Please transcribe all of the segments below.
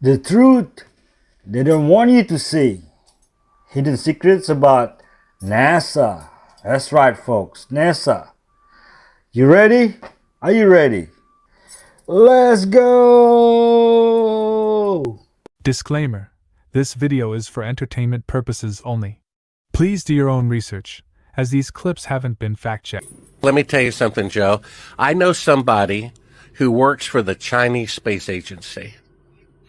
The truth they don't want you to see. Hidden secrets about NASA. That's right, folks. NASA. You ready? Are you ready? Let's go! Disclaimer: this video is for entertainment purposes only. Please do your own research, as these clips haven't been fact-checked. Let me tell you something, Joe. I know somebody who works for the Chinese Space Agency.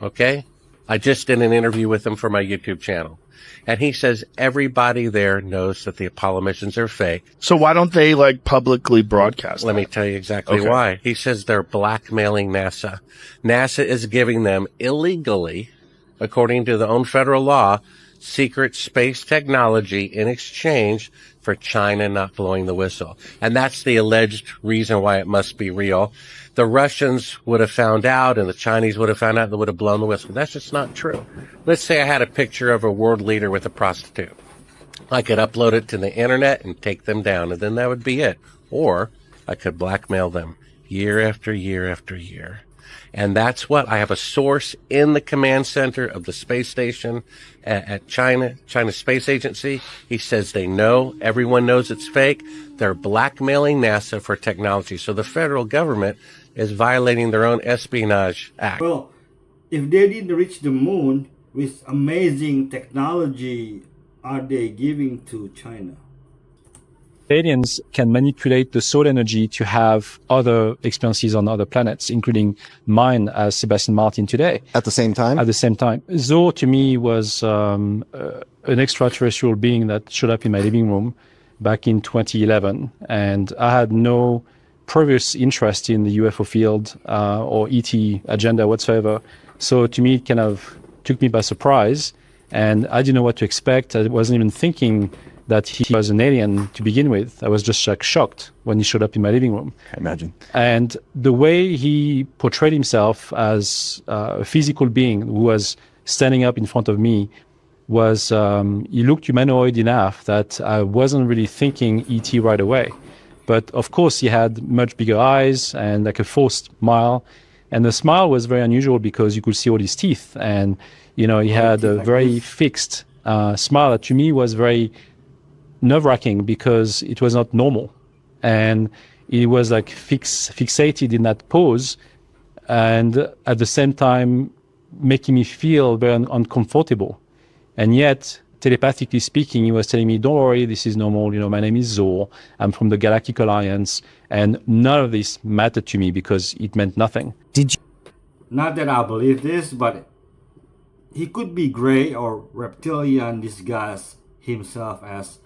Okay? I just did an interview with him for my YouTube channel. And he says everybody there knows that the Apollo missions are fake. So why don't they, publicly broadcast Let that? me tell you exactly why. He says they're blackmailing NASA. NASA is giving them illegally, according to their own federal law, secret space technology in exchange for China not blowing the whistle. And that's the alleged reason why it must be real. The Russians would have found out and the Chinese would have found out and they would have blown the whistle. That's just not true. Let's say I had a picture of a world leader with a prostitute. I could upload it to the internet and take them down, and then that would be it. Or I could blackmail them year after year after year. And that's what I have a source in the command center of the space station at China Space Agency. He says they know, everyone knows it's fake. They're blackmailing NASA for technology. So the federal government is violating their own espionage act. Well, if they didn't reach the moon with amazing technology, are they giving to China? Aliens can manipulate the soul energy to have other experiences on other planets, including mine as Sebastian Martin today. At the same time? At the same time. Zo, to me, was an extraterrestrial being that showed up in my living room back in 2011. And I had no previous interest in the UFO field or ET agenda whatsoever. So to me, it kind of took me by surprise. And I didn't know what to expect. I wasn't even thinking that he was an alien to begin with. I was just shocked when he showed up in my living room. I imagine. And the way he portrayed himself as a physical being who was standing up in front of me was, he looked humanoid enough that I wasn't really thinking ET right away. But of course, he had much bigger eyes and like a forced smile. And the smile was very unusual because you could see all his teeth. And, he had a very fixed smile that to me was very nerve-wracking because it was not normal. And he was fixated in that pose and at the same time making me feel very uncomfortable. And yet, telepathically speaking, he was telling me, don't worry, this is normal. My name is Zor. I'm from the Galactic Alliance. And none of this mattered to me because it meant nothing. Not that I believe this, but he could be gray or reptilian disguised himself as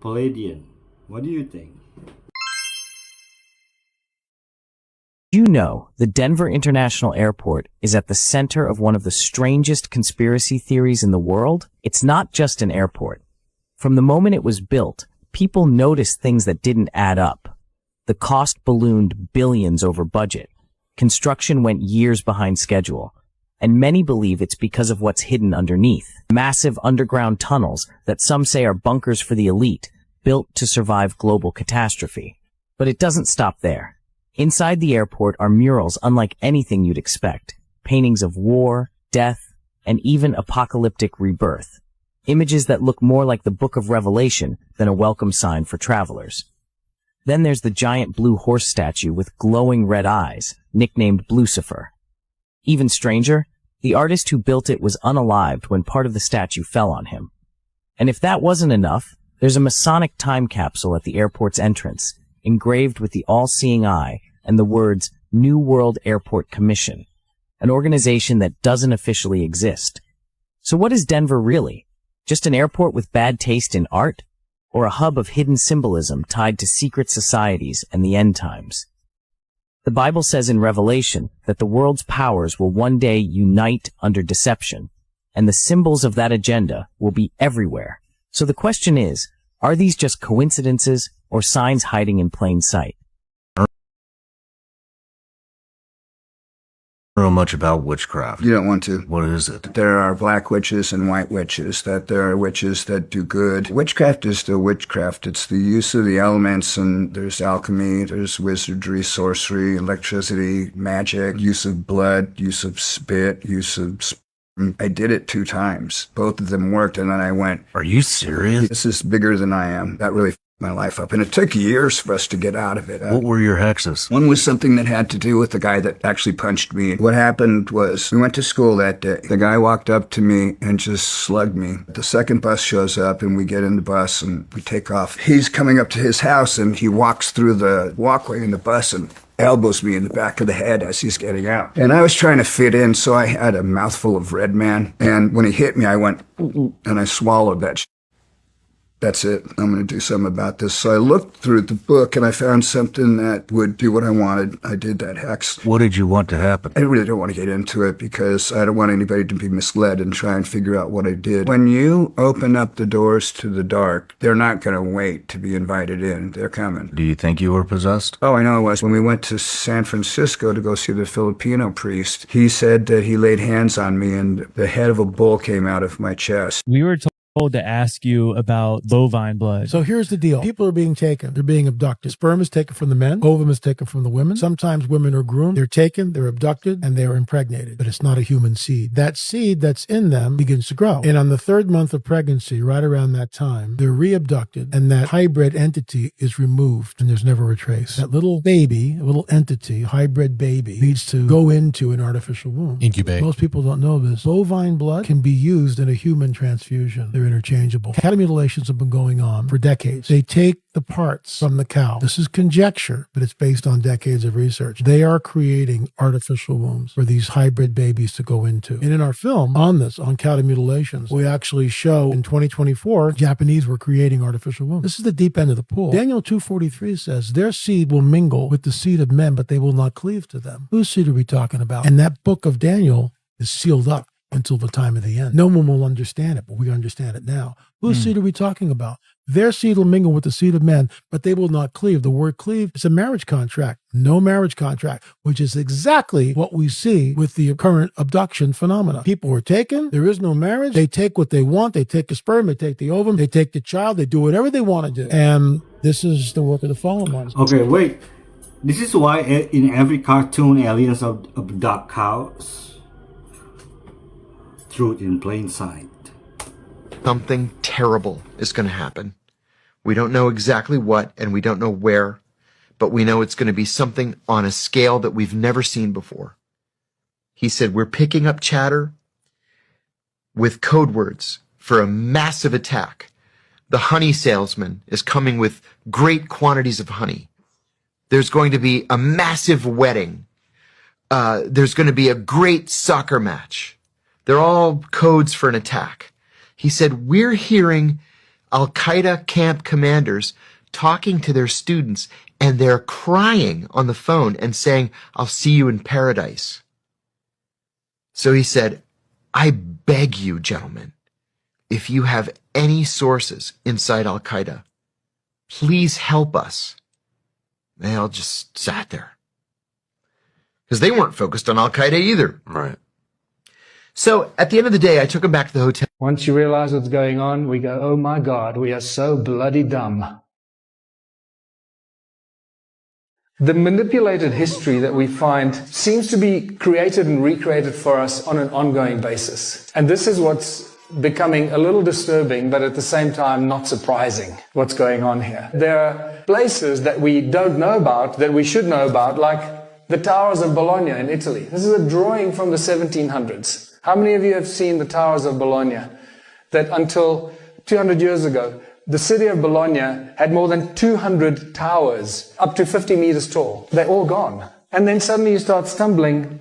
Palladian. What do you think? The Denver International Airport is at the center of one of the strangest conspiracy theories in the world. It's not just an airport. From the moment it was built, people noticed things that didn't add up. The cost ballooned billions over budget. Construction went years behind schedule. And many believe it's because of what's hidden underneath. Massive underground tunnels that some say are bunkers for the elite, built to survive global catastrophe. But it doesn't stop there. Inside the airport are murals unlike anything you'd expect. Paintings of war, death, and even apocalyptic rebirth. Images that look more like the Book of Revelation than a welcome sign for travelers. Then there's the giant blue horse statue with glowing red eyes, nicknamed Blucifer. Even stranger, the artist who built it was unalived when part of the statue fell on him. And if that wasn't enough, there's a Masonic time capsule at the airport's entrance, engraved with the all-seeing eye and the words New World Airport Commission, an organization that doesn't officially exist. So what is Denver really? Just an airport with bad taste in art? Or a hub of hidden symbolism tied to secret societies and the end times? The Bible says in Revelation that the world's powers will one day unite under deception, and the symbols of that agenda will be everywhere. So the question is, are these just coincidences or signs hiding in plain sight? I don't know much about witchcraft. You don't want to. What is it? There are black witches and white witches, that there are witches that do good. Witchcraft is still witchcraft. It's the use of the elements, and there's alchemy, there's wizardry, sorcery, electricity, magic, use of blood, use of spit, use of I did it 2 times. Both of them worked, and then I went, Are you serious? this is bigger than I am. That really f***ed my life up. And it took years for us to get out of it. What were your hexes? One was something that had to do with the guy that actually punched me. What happened was, we went to school that day. The guy walked up to me and just slugged me. The second bus shows up, and we get in the bus, and we take off. He's coming up to his house, and he walks through the walkway in the bus and elbows me in the back of the head as he's getting out. And I was trying to fit in, so I had a mouthful of Red Man. And when he hit me, I went, and I swallowed that shit. That's it. I'm going to do something about this. So I looked through the book, and I found something that would do what I wanted. I did that hex. What did you want to happen? I really don't want to get into it because I don't want anybody to be misled and try and figure out what I did. When you open up the doors to the dark, they're not going to wait to be invited in. They're coming. Do you think you were possessed? Oh, I know it was. When we went to San Francisco to go see the Filipino priest, he said that he laid hands on me and the head of a bull came out of my chest. We were told to ask you about bovine blood. So here's the deal. People are being taken. They're being abducted. Sperm is taken from the men. Ovum is taken from the women. Sometimes women are groomed. They're taken, they're abducted, and they're impregnated. But it's not a human seed. That seed that's in them begins to grow. And on the 3rd month of pregnancy, right around that time, they're re-abducted, and that hybrid entity is removed, and there's never a trace. That little baby, a little entity, hybrid baby, needs to go into an artificial womb. Incubate. Most people don't know this. Bovine blood can be used in a human transfusion. They're interchangeable. Cattle mutilations have been going on for decades. They take the parts from the cow. This is conjecture, but it's based on decades of research. They are creating artificial wombs for these hybrid babies to go into. And in our film on this, on cattle mutilations, we actually show in 2024, Japanese were creating artificial wombs. This is the deep end of the pool. Daniel 2:43 says, their seed will mingle with the seed of men, but they will not cleave to them. Whose seed are we talking about? And that book of Daniel is sealed up until the time of the end. No one will understand it, but we understand it now. Whose seed are we talking about? Their seed will mingle with the seed of men, but they will not cleave. The word cleave is a marriage contract, no marriage contract, which is exactly what we see with the current abduction phenomena. People are taken. There is no marriage. They take what they want. They take the sperm. They take the ovum. They take the child. They do whatever they want to do. And this is the work of the fallen ones. Okay, wait. This is why in every cartoon aliens abduct cows. Truth in plain sight. Something terrible is going to happen. We don't know exactly what, and we don't know where, but we know it's going to be something on a scale that we've never seen before. He said, we're picking up chatter with code words for a massive attack. The honey salesman is coming with great quantities of honey. There's going to be a massive wedding. There's going to be a great soccer match. They're all codes for an attack. He said, we're hearing Al-Qaeda camp commanders talking to their students, and they're crying on the phone and saying, I'll see you in paradise. So he said, I beg you, gentlemen, if you have any sources inside Al-Qaeda, please help us. They all just sat there. Because they weren't focused on Al-Qaeda either. Right. So at the end of the day, I took him back to the hotel. Once you realize what's going on, we go, oh my God, we are so bloody dumb. The manipulated history that we find seems to be created and recreated for us on an ongoing basis. And this is what's becoming a little disturbing, but at the same time not surprising what's going on here. There are places that we don't know about, that we should know about, like the Towers of Bologna in Italy. This is a drawing from the 1700s. How many of you have seen the Towers of Bologna? That until 200 years ago, the city of Bologna had more than 200 towers, up to 50 meters tall. They're all gone. And then suddenly you start stumbling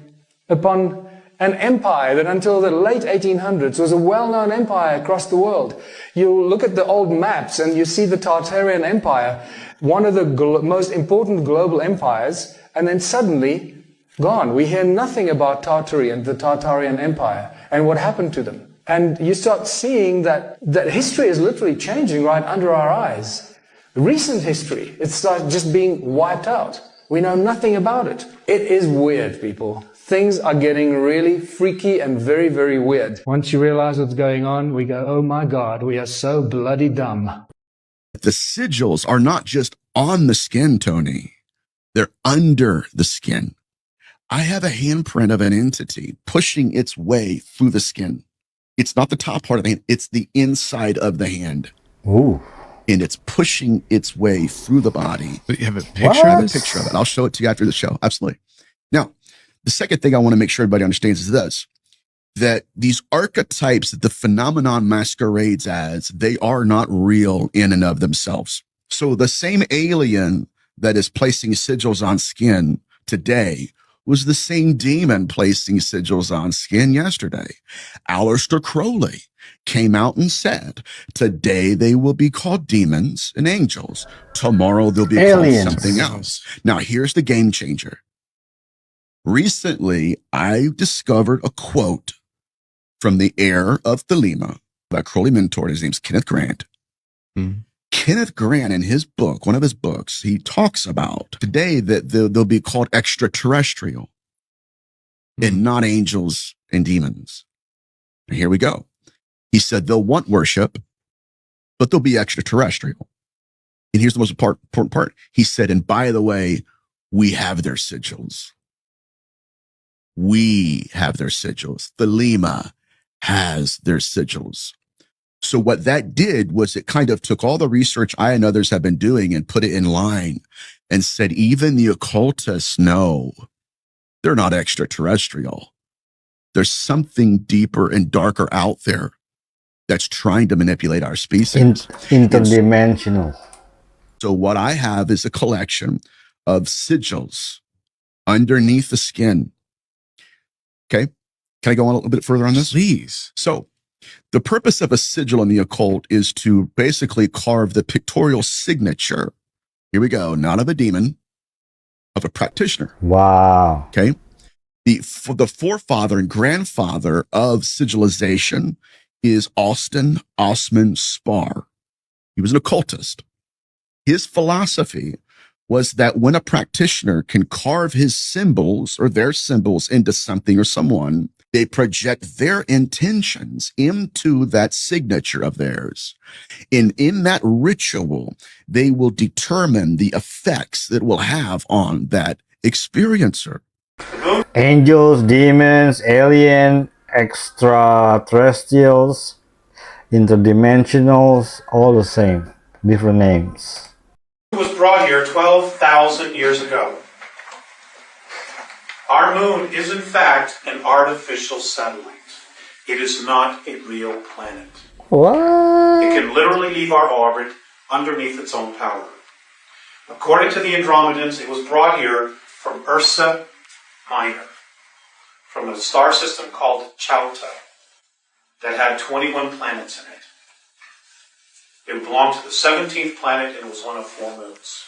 upon an empire that until the late 1800s was a well-known empire across the world. You look at the old maps and you see the Tartarian Empire, one of the most important global empires, and then suddenly gone. We hear nothing about Tartary and the Tartarian Empire and what happened to them. And you start seeing that history is literally changing right under our eyes. Recent history, it starts just being wiped out. We know nothing about it. It is weird, people. Things are getting really freaky and very, very weird. Once you realize what's going on, we go, oh my God, we are so bloody dumb. The sigils are not just on the skin, Tony. They're under the skin. I have a handprint of an entity pushing its way through the skin. It's not the top part of the hand, it's the inside of the hand. Ooh. And it's pushing its way through the body. But you have a picture of A this? picture of it. I'll show it to you after the show. Absolutely. Now, the second thing I want to make sure everybody understands is this, that these archetypes that the phenomenon masquerades as, they are not real in and of themselves. So the same alien that is placing sigils on skin today was the same demon placing sigils on skin yesterday. Aleister Crowley came out and said, today they will be called demons and angels. Tomorrow they'll be Aliens. called something else. Now, here's the game changer. Recently, I discovered a quote from the heir of Thelema, that Crowley mentored. His name's Kenneth Grant. Kenneth Grant, in his book, one of his books, he talks about today that they'll be called extraterrestrial and not angels and demons. And here we go. He said they'll want worship, but they'll be extraterrestrial. And here's the most important part. He said, and by the way, we have their sigils. We have their sigils. Thelema has their sigils. So what that did was it kind of took all the research I and others have been doing and put it in line and said, even the occultists know they're not extraterrestrial. There's something deeper and darker out there that's trying to manipulate our species. Interdimensional. So what I have is a collection of sigils underneath the skin. Okay. Can I go on a little bit further on this? Please. So the purpose of a sigil in the occult is to basically carve the pictorial signature. Here we go. Not of a demon, of a practitioner. Wow. Okay. The forefather and grandfather of sigilization is Austin Osman Spar. He was an occultist. His philosophy was that when a practitioner can carve his symbols or their symbols into something or someone, they project their intentions into that signature of theirs. And in that ritual, they will determine the effects that it will have on that experiencer. Angels, demons, alien, extraterrestrials, interdimensionals, all the same, different names. It was brought here 12,000 years ago. Our moon is in fact an artificial satellite. It is not a real planet. What? It can literally leave our orbit underneath its own power. According to the Andromedans, it was brought here from Ursa Minor, from a star system called Chauta that had 21 planets in it. It belonged to the 17th planet and was one of 4 moons.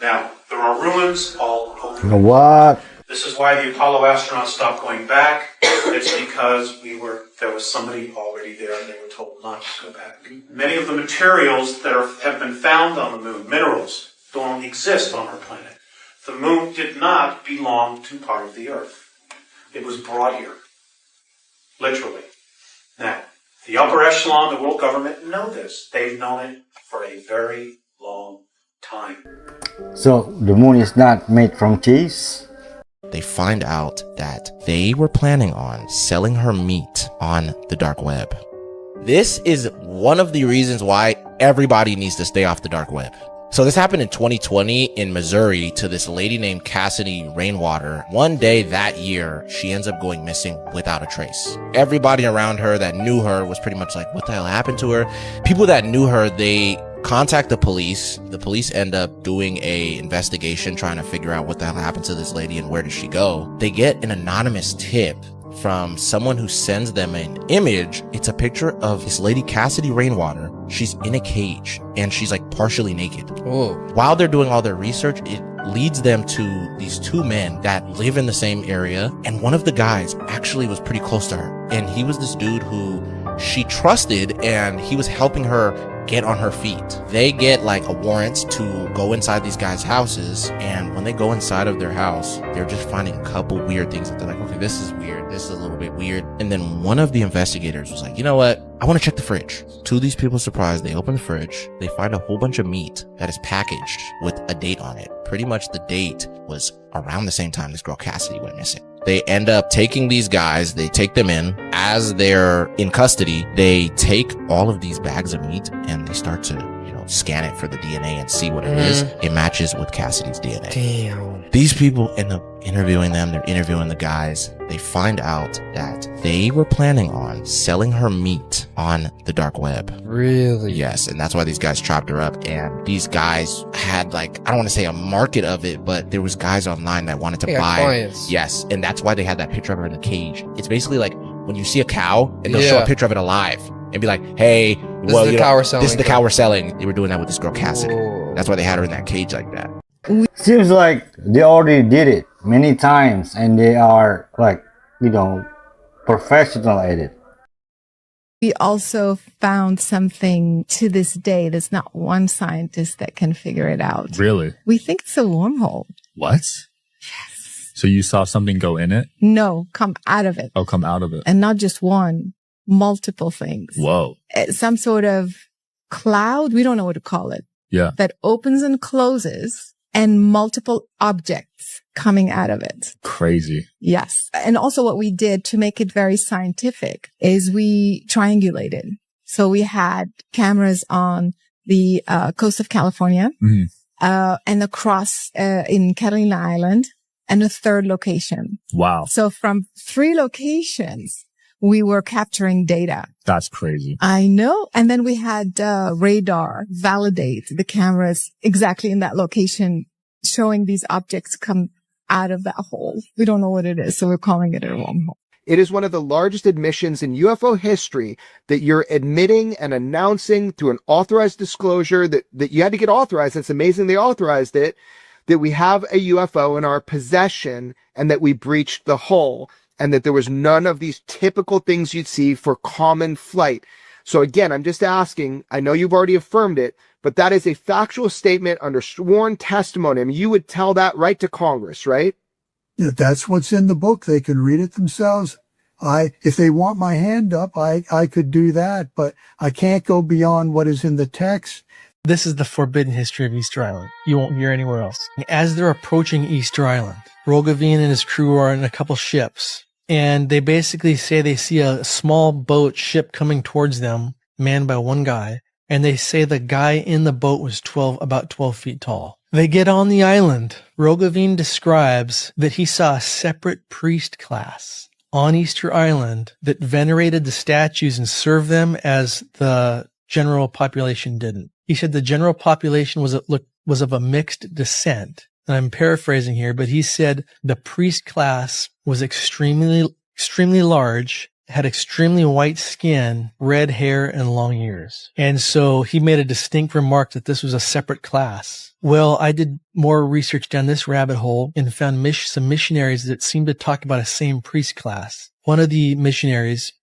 Now, there are ruins all over. What? This is why the Apollo astronauts stopped going back. It's because there was somebody already there and they were told not to go back. Many of the materials that have been found on the moon, minerals, don't exist on our planet. The moon did not belong to part of the Earth. It was brought here. Literally. Now, the upper echelon, the world government know this. They've known it for a very long time. So the moon is not made from cheese? They find out that they were planning on selling her meat on the dark web. This is one of the reasons why everybody needs to stay off the dark web. So this happened in 2020 in Missouri to this lady named Cassidy Rainwater. One day that year, she ends up going missing without a trace. Everybody around her that knew her was pretty much like, what the hell happened to her? People that knew her, they contact the police. The police end up doing a investigation trying to figure out what the hell happened to this lady and where did she go. They get an anonymous tip from someone who sends them an image. It's a picture of this lady, Cassidy Rainwater. She's in a cage and she's like partially naked. Oh. While they're doing all their research, it leads them to these 2 men that live in the same area. And one of the guys actually was pretty close to her. And he was this dude who she trusted and he was helping her get on her feet. They get like a warrant to go inside these guys' houses, and when they go inside of their house, they're just finding a couple weird things that they're like, okay, this is weird, this is a little bit weird. And then one of the investigators was like, you know what, I want to check the fridge. To these people's surprise, they open the fridge, they find a whole bunch of meat that is packaged with a date on it. Pretty much the date was around the same time this girl Cassidy went missing. They end up taking these guys, they take them in. As they're in custody, they take all of these bags of meat and they start to, scan it for the DNA and see what it is. It matches with Cassidy's DNA. Damn. These people end up interviewing them. They're interviewing the guys. They find out that they were planning on selling her meat on the dark web. Really? Yes. And that's why these guys chopped her up. And these guys had I don't want to say a market of it, but there was guys online that wanted to buy. Clients. Yes. And that's why they had that picture of her in the cage. It's basically like when you see a cow and they'll show a picture of it alive and be like, hey, this is the cow we're selling. They were doing that with this girl Cassidy. That's why they had her in that cage like that. Seems like they already did it many times and they are professional at it. We also found something to this day. There's not one scientist that can figure it out. Really? We think it's a wormhole. What? Yes. So you saw something go in it? No, come out of it. Oh, come out of it. And not just one, multiple things. Whoa. Some sort of cloud, we don't know what to call it. Yeah. That opens and closes and multiple objects coming out of it. Crazy. Yes. And also what we did to make it very scientific is we triangulated. So we had cameras on the coast of California, and across in Catalina Island, and a third location. Wow. So from 3 locations, we were capturing data. That's crazy. I know. And then we had radar validate the cameras exactly in that location, showing these objects come out of that hole. We don't know what it is, so we're calling it a wormhole. It is one of the largest admissions in UFO history that you're admitting and announcing through an authorized disclosure that you had to get authorized. It's amazing they authorized it, that we have a UFO in our possession and that we breached the hull, and that there was none of these typical things you'd see for common flight. So again, I'm just asking, I know you've already affirmed it, but that is a factual statement under sworn testimony. I mean, you would tell that right to Congress, right? Yeah, that's what's in the book. They can read it themselves. If they want my hand up, I could do that, but I can't go beyond what is in the text. This is the forbidden history of Easter Island. You won't hear anywhere else. As they're approaching Easter Island, Roggeveen and his crew are in a couple ships. And they basically say they see a small boat ship coming towards them, manned by one guy. And they say the guy in the boat was about 12 feet tall. They get on the island. Roggeveen describes that he saw a separate priest class on Easter Island that venerated the statues and served them as the general population didn't. He said the general population was of a mixed descent. And I'm paraphrasing here, but he said the priest class was extremely large, had extremely white skin, red hair, and long ears. And so he made a distinct remark that this was a separate class. Well, I did more research down this rabbit hole and found some missionaries that seemed to talk about a same priest class. One of the missionaries,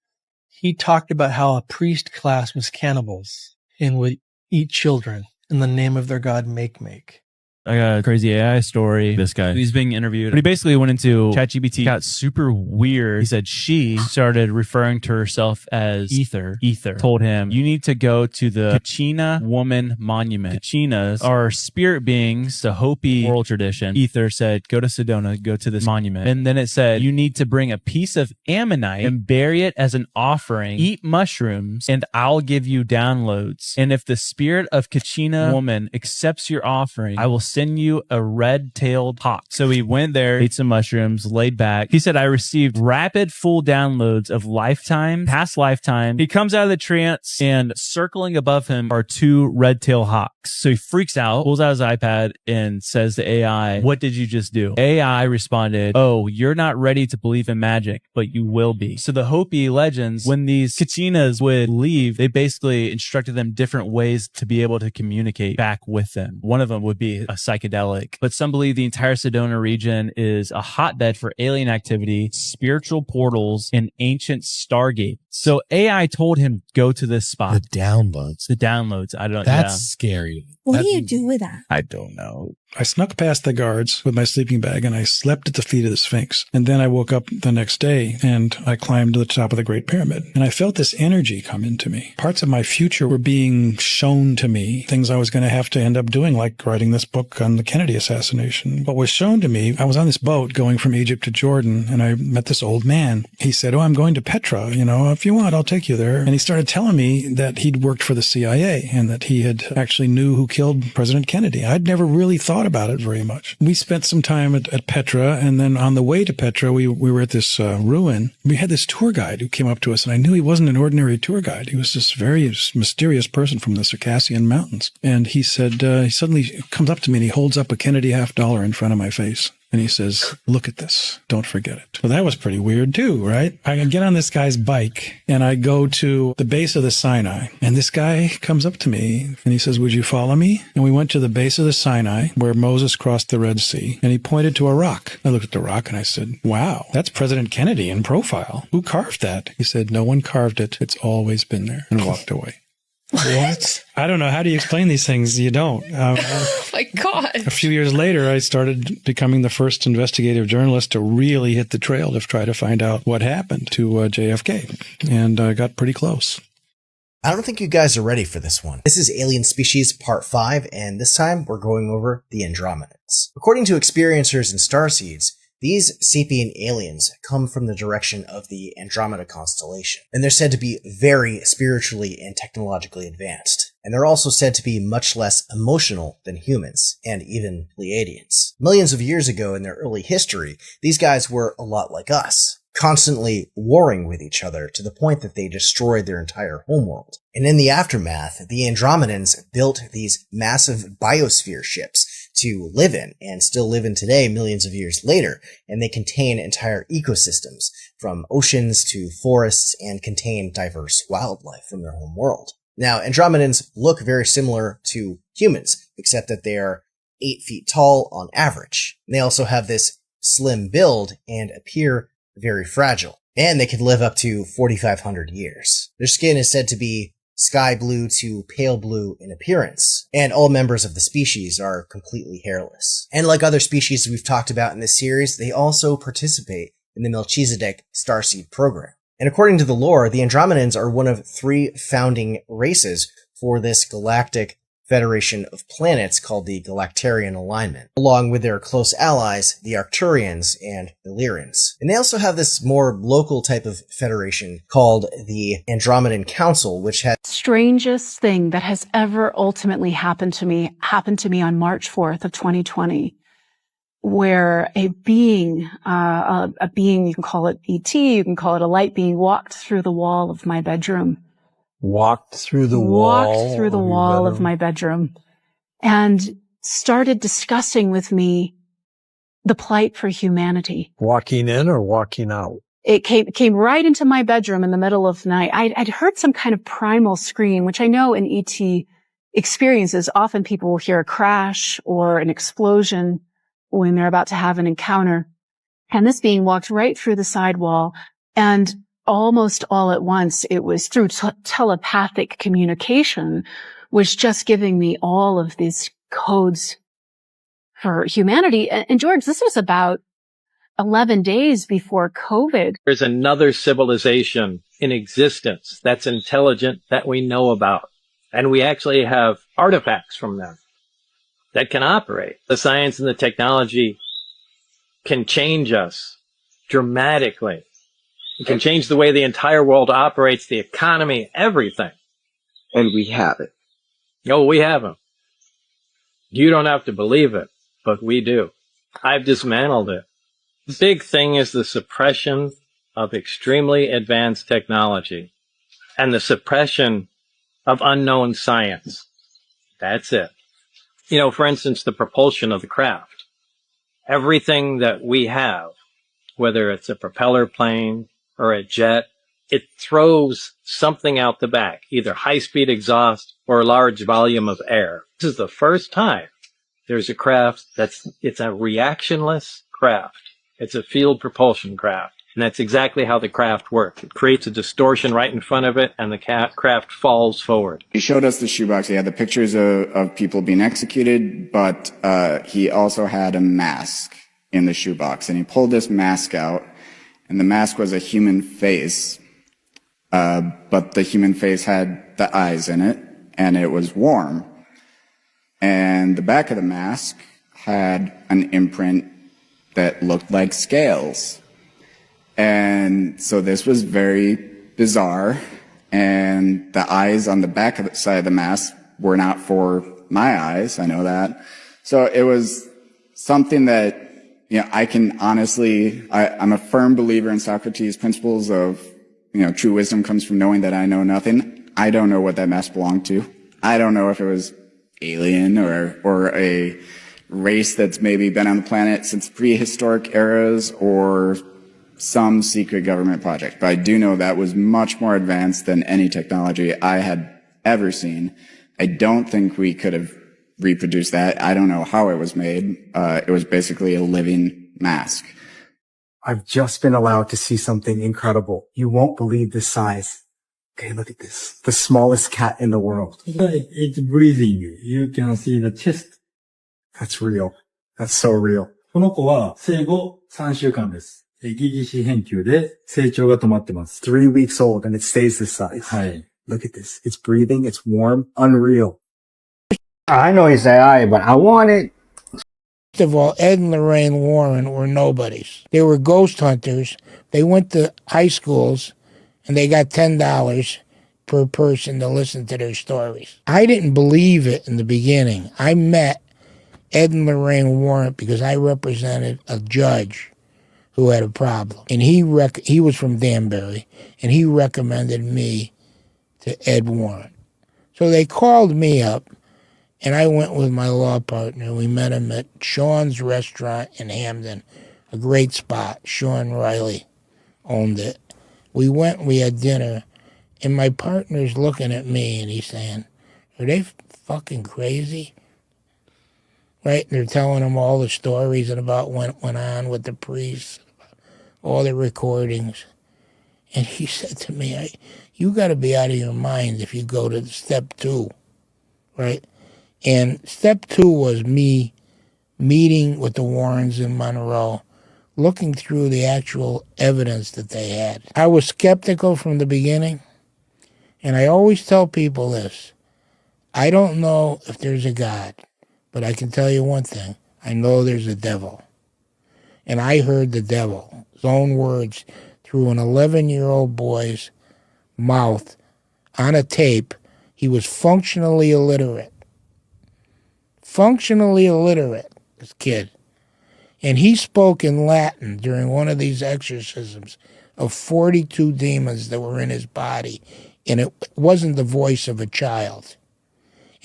he talked about how a priest class was cannibals and would eat children in the name of their god Make. I got a crazy AI story. This guy, he's being interviewed. But he basically went into ChatGPT, got super weird. He said she started referring to herself as Ether. Told him, you need to go to the Kachina woman monument. Kachinas are spirit beings, the Hopi oral tradition. Ether said, go to Sedona, go to this monument. And then it said, you need to bring a piece of ammonite and bury it as an offering. Eat mushrooms and I'll give you downloads. And if the spirit of Kachina woman accepts your offering, I will send you a red-tailed hawk. So he went there, ate some mushrooms, laid back. He said, I received rapid full downloads of past lifetime. He comes out of the trance and circling above him are 2 red-tailed hawks. So he freaks out, pulls out his iPad and says to AI, what did you just do? AI responded, oh, you're not ready to believe in magic, but you will be. So the Hopi legends, when these Kachinas would leave, they basically instructed them different ways to be able to communicate back with them. One of them would be a psychedelic, but some believe the entire Sedona region is a hotbed for alien activity, spiritual portals, and ancient stargates. So AI told him go to this spot. The downloads. The downloads. I don't know. That's scary. What do you do with that? I don't know. I snuck past the guards with my sleeping bag and I slept at the feet of the Sphinx. And then I woke up the next day and I climbed to the top of the Great Pyramid. And I felt this energy come into me. Parts of my future were being shown to me, things I was going to have to end up doing, like writing this book on the Kennedy assassination. What was shown to me, I was on this boat going from Egypt to Jordan and I met this old man. He said, "Oh, I'm going to Petra. You know, if you want, I'll take you there." And he started telling me that he'd worked for the CIA and that he had actually knew who killed President Kennedy. I'd never really thought about it very much. We spent some time at Petra, and then on the way to Petra, we were at this ruin. We had this tour guide who came up to us, and I knew he wasn't an ordinary tour guide. He was this very mysterious person from the Circassian Mountains. And he said, he suddenly comes up to me and he holds up a Kennedy $50 in front of my face. And he says, "Look at this. Don't forget it." Well, that was pretty weird too, right? I get on this guy's bike and I go to the base of the Sinai. And this guy comes up to me and he says, "Would you follow me?" And we went to the base of the Sinai where Moses crossed the Red Sea. And he pointed to a rock. I looked at the rock and I said, "Wow, that's President Kennedy in profile. Who carved that?" He said, "No one carved it. It's always been there," and walked away. What? I don't know. How do you explain these things? You don't. Oh my God. A few years later, I started becoming the first investigative journalist to really hit the trail to try to find out what happened to JFK. And I got pretty close. I don't think you guys are ready for this one. This is Alien Species Part 5, and this time we're going over the Andromedans. According to experiencers and starseeds, these sapient aliens come from the direction of the Andromeda constellation, and they're said to be very spiritually and technologically advanced. And they're also said to be much less emotional than humans, and even Pleiadians. Millions of years ago in their early history, these guys were a lot like us, constantly warring with each other to the point that they destroyed their entire homeworld. And in the aftermath, the Andromedans built these massive biosphere ships to live in, and still live in today millions of years later, and they contain entire ecosystems, from oceans to forests, and contain diverse wildlife from their home world. Now, Andromedans look very similar to humans, except that they are 8 feet tall on average. They also have this slim build and appear very fragile, and they can live up to 4,500 years. Their skin is said to be sky blue to pale blue in appearance, and all members of the species are completely hairless. And like other species we've talked about in this series, they also participate in the Melchizedek Starseed program. And according to the lore, the Andromedans are one of 3 founding races for this galactic federation of planets called the Galactarian Alignment, along with their close allies, the Arcturians and the Lyrians. And they also have this more local type of federation called the Andromedan Council, which has... Strangest thing that has ever ultimately happened to me on March 4th of 2020, where a being, you can call it ET, you can call it a light being, walked through the wall of my bedroom. Walked through the wall of my bedroom and started discussing with me the plight for humanity. Walking in or walking out? It came right into my bedroom in the middle of the night. I'd heard some kind of primal scream, which I know in ET experiences, often people will hear a crash or an explosion when they're about to have an encounter. And this being walked right through the sidewall, and almost all at once, it was through telepathic communication, was just giving me all of these codes for humanity. And George, this was about 11 days before COVID. There's another civilization in existence that's intelligent that we know about. And we actually have artifacts from them that can operate. The science and the technology can change us dramatically. It can change the way the entire world operates, the economy, everything. And we have it. Oh, we have them. You don't have to believe it, but we do. I've dismantled it. The big thing is the suppression of extremely advanced technology and the suppression of unknown science. That's it. You know, for instance, the propulsion of the craft. Everything that we have, whether it's a propeller plane or a jet, it throws something out the back, either high-speed exhaust or a large volume of air. This is the first time there's a craft it's a reactionless craft. It's a field propulsion craft. And that's exactly how the craft works. It creates a distortion right in front of it, and the craft falls forward. He showed us the shoebox. He had the pictures of people being executed, but he also had a mask in the shoebox. And he pulled this mask out, and the mask was a human face, but the human face had the eyes in it, and it was warm. And the back of the mask had an imprint that looked like scales. And so this was very bizarre, and the eyes on the back of the side of the mask were not for my eyes, I know that. So it was something that, you know, I can honestly, I'm a firm believer in Socrates' principles of, you know, true wisdom comes from knowing that I know nothing. I don't know what that mask belonged to. I don't know if it was alien or a race that's maybe been on the planet since prehistoric eras or some secret government project. But I do know that was much more advanced than any technology I had ever seen. I don't think we could have reproduced that. I don't know how it was made. It was basically a living mask. I've just been allowed to see something incredible. You won't believe the size. Okay, look at this. The smallest cat in the world. It's breathing. You can see the chest. That's real. That's so real. この子は生後3週間です。疑似死変球で成長が止まってます。3 weeks old and it stays this size. はい。Look at this. It's breathing. It's warm. Unreal. I know it's AI, but I want it. First of all, Ed and Lorraine Warren were nobodies. They were ghost hunters. They went to high schools and they got $10 per person to listen to their stories. I didn't believe it in the beginning. I met Ed and Lorraine Warren because I represented a judge who had a problem. And he was from Danbury, and he recommended me to Ed Warren. So they called me up, and I went with my law partner. We met him at Sean's Restaurant in Hamden, a great spot. Sean Riley owned it. We went, we had dinner, and my partner's looking at me, and he's saying, are they fucking crazy? Right? They're telling him all the stories about what went on with the priests, all the recordings. And he said to me, you got to be out of your mind if you go to step 2, right? And step 2 was me meeting with the Warrens in Monroe, looking through the actual evidence that they had. I was skeptical from the beginning, and I always tell people this. I don't know if there's a God, but I can tell you one thing. I know there's a devil. And I heard the devil, his own words, through an 11-year-old boy's mouth on a tape. He was functionally illiterate. Functionally illiterate, this kid. And he spoke in Latin during one of these exorcisms of 42 demons that were in his body. And it wasn't the voice of a child.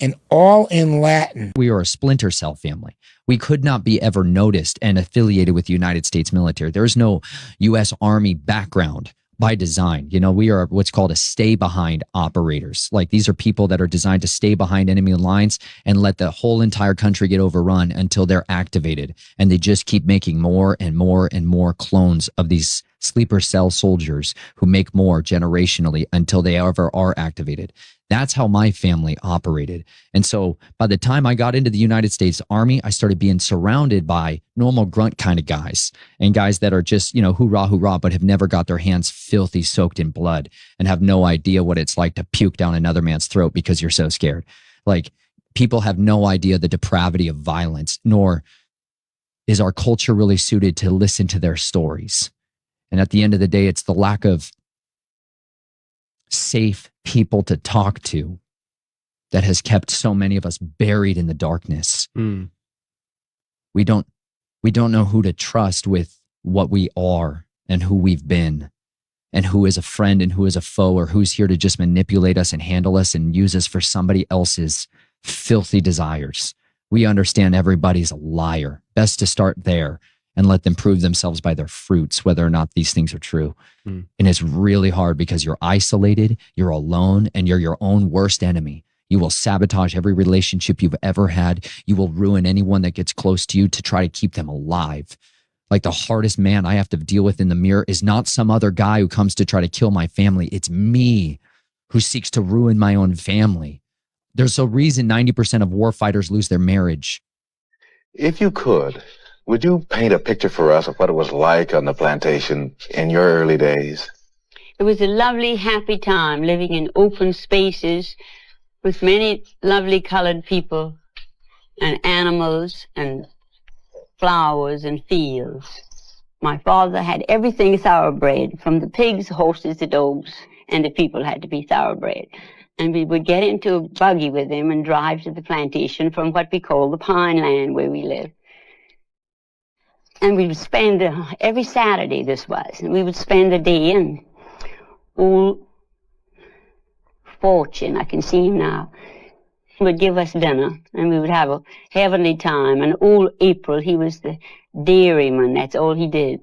And all in Latin. We are a splinter cell family. We could not be ever noticed and affiliated with the United States military. There is no U.S. Army background by design. You know, we are what's called a stay behind operators. Like, these are people that are designed to stay behind enemy lines and let the whole entire country get overrun until they're activated. And they just keep making more and more and more clones of these sleeper cell soldiers who make more generationally until they ever are activated. That's how my family operated. And so by the time I got into the United States Army, I started being surrounded by normal grunt kind of guys and guys that are just, you know, hoorah, but have never got their hands filthy soaked in blood and have no idea what it's like to puke down another man's throat because you're so scared. Like, people have no idea the depravity of violence, nor is our culture really suited to listen to their stories. And at the end of the day, it's the lack of safe people to talk to that has kept so many of us buried in the darkness. We don't know who to trust with what we are and who we've been, and who is a friend and who is a foe, or who's here to just manipulate us and handle us and use us for somebody else's filthy desires. We understand everybody's a liar. Best to start there and let them prove themselves by their fruits, whether or not these things are true. And it's really hard because you're isolated, you're alone, and you're your own worst enemy. You will sabotage every relationship you've ever had. You will ruin anyone that gets close to you to try to keep them alive. Like the hardest man I have to deal with in the mirror is not some other guy who comes to try to kill my family. It's me who seeks to ruin my own family. There's a reason 90% of war fighters lose their marriage. If you could, would you paint a picture for us of what it was like on the plantation in your early days? It was a lovely, happy time living in open spaces with many lovely colored people and animals and flowers and fields. My father had everything thoroughbred, from the pigs, horses, the dogs, and the people had to be thoroughbred. And we would get into a buggy with him and drive to the plantation from what we call the pine land where we live. And we would spend, every Saturday this was, and we would spend a day in old Fortune, I can see him now, would give us dinner, and we would have a heavenly time. And old April, he was the dairyman. That's all he did.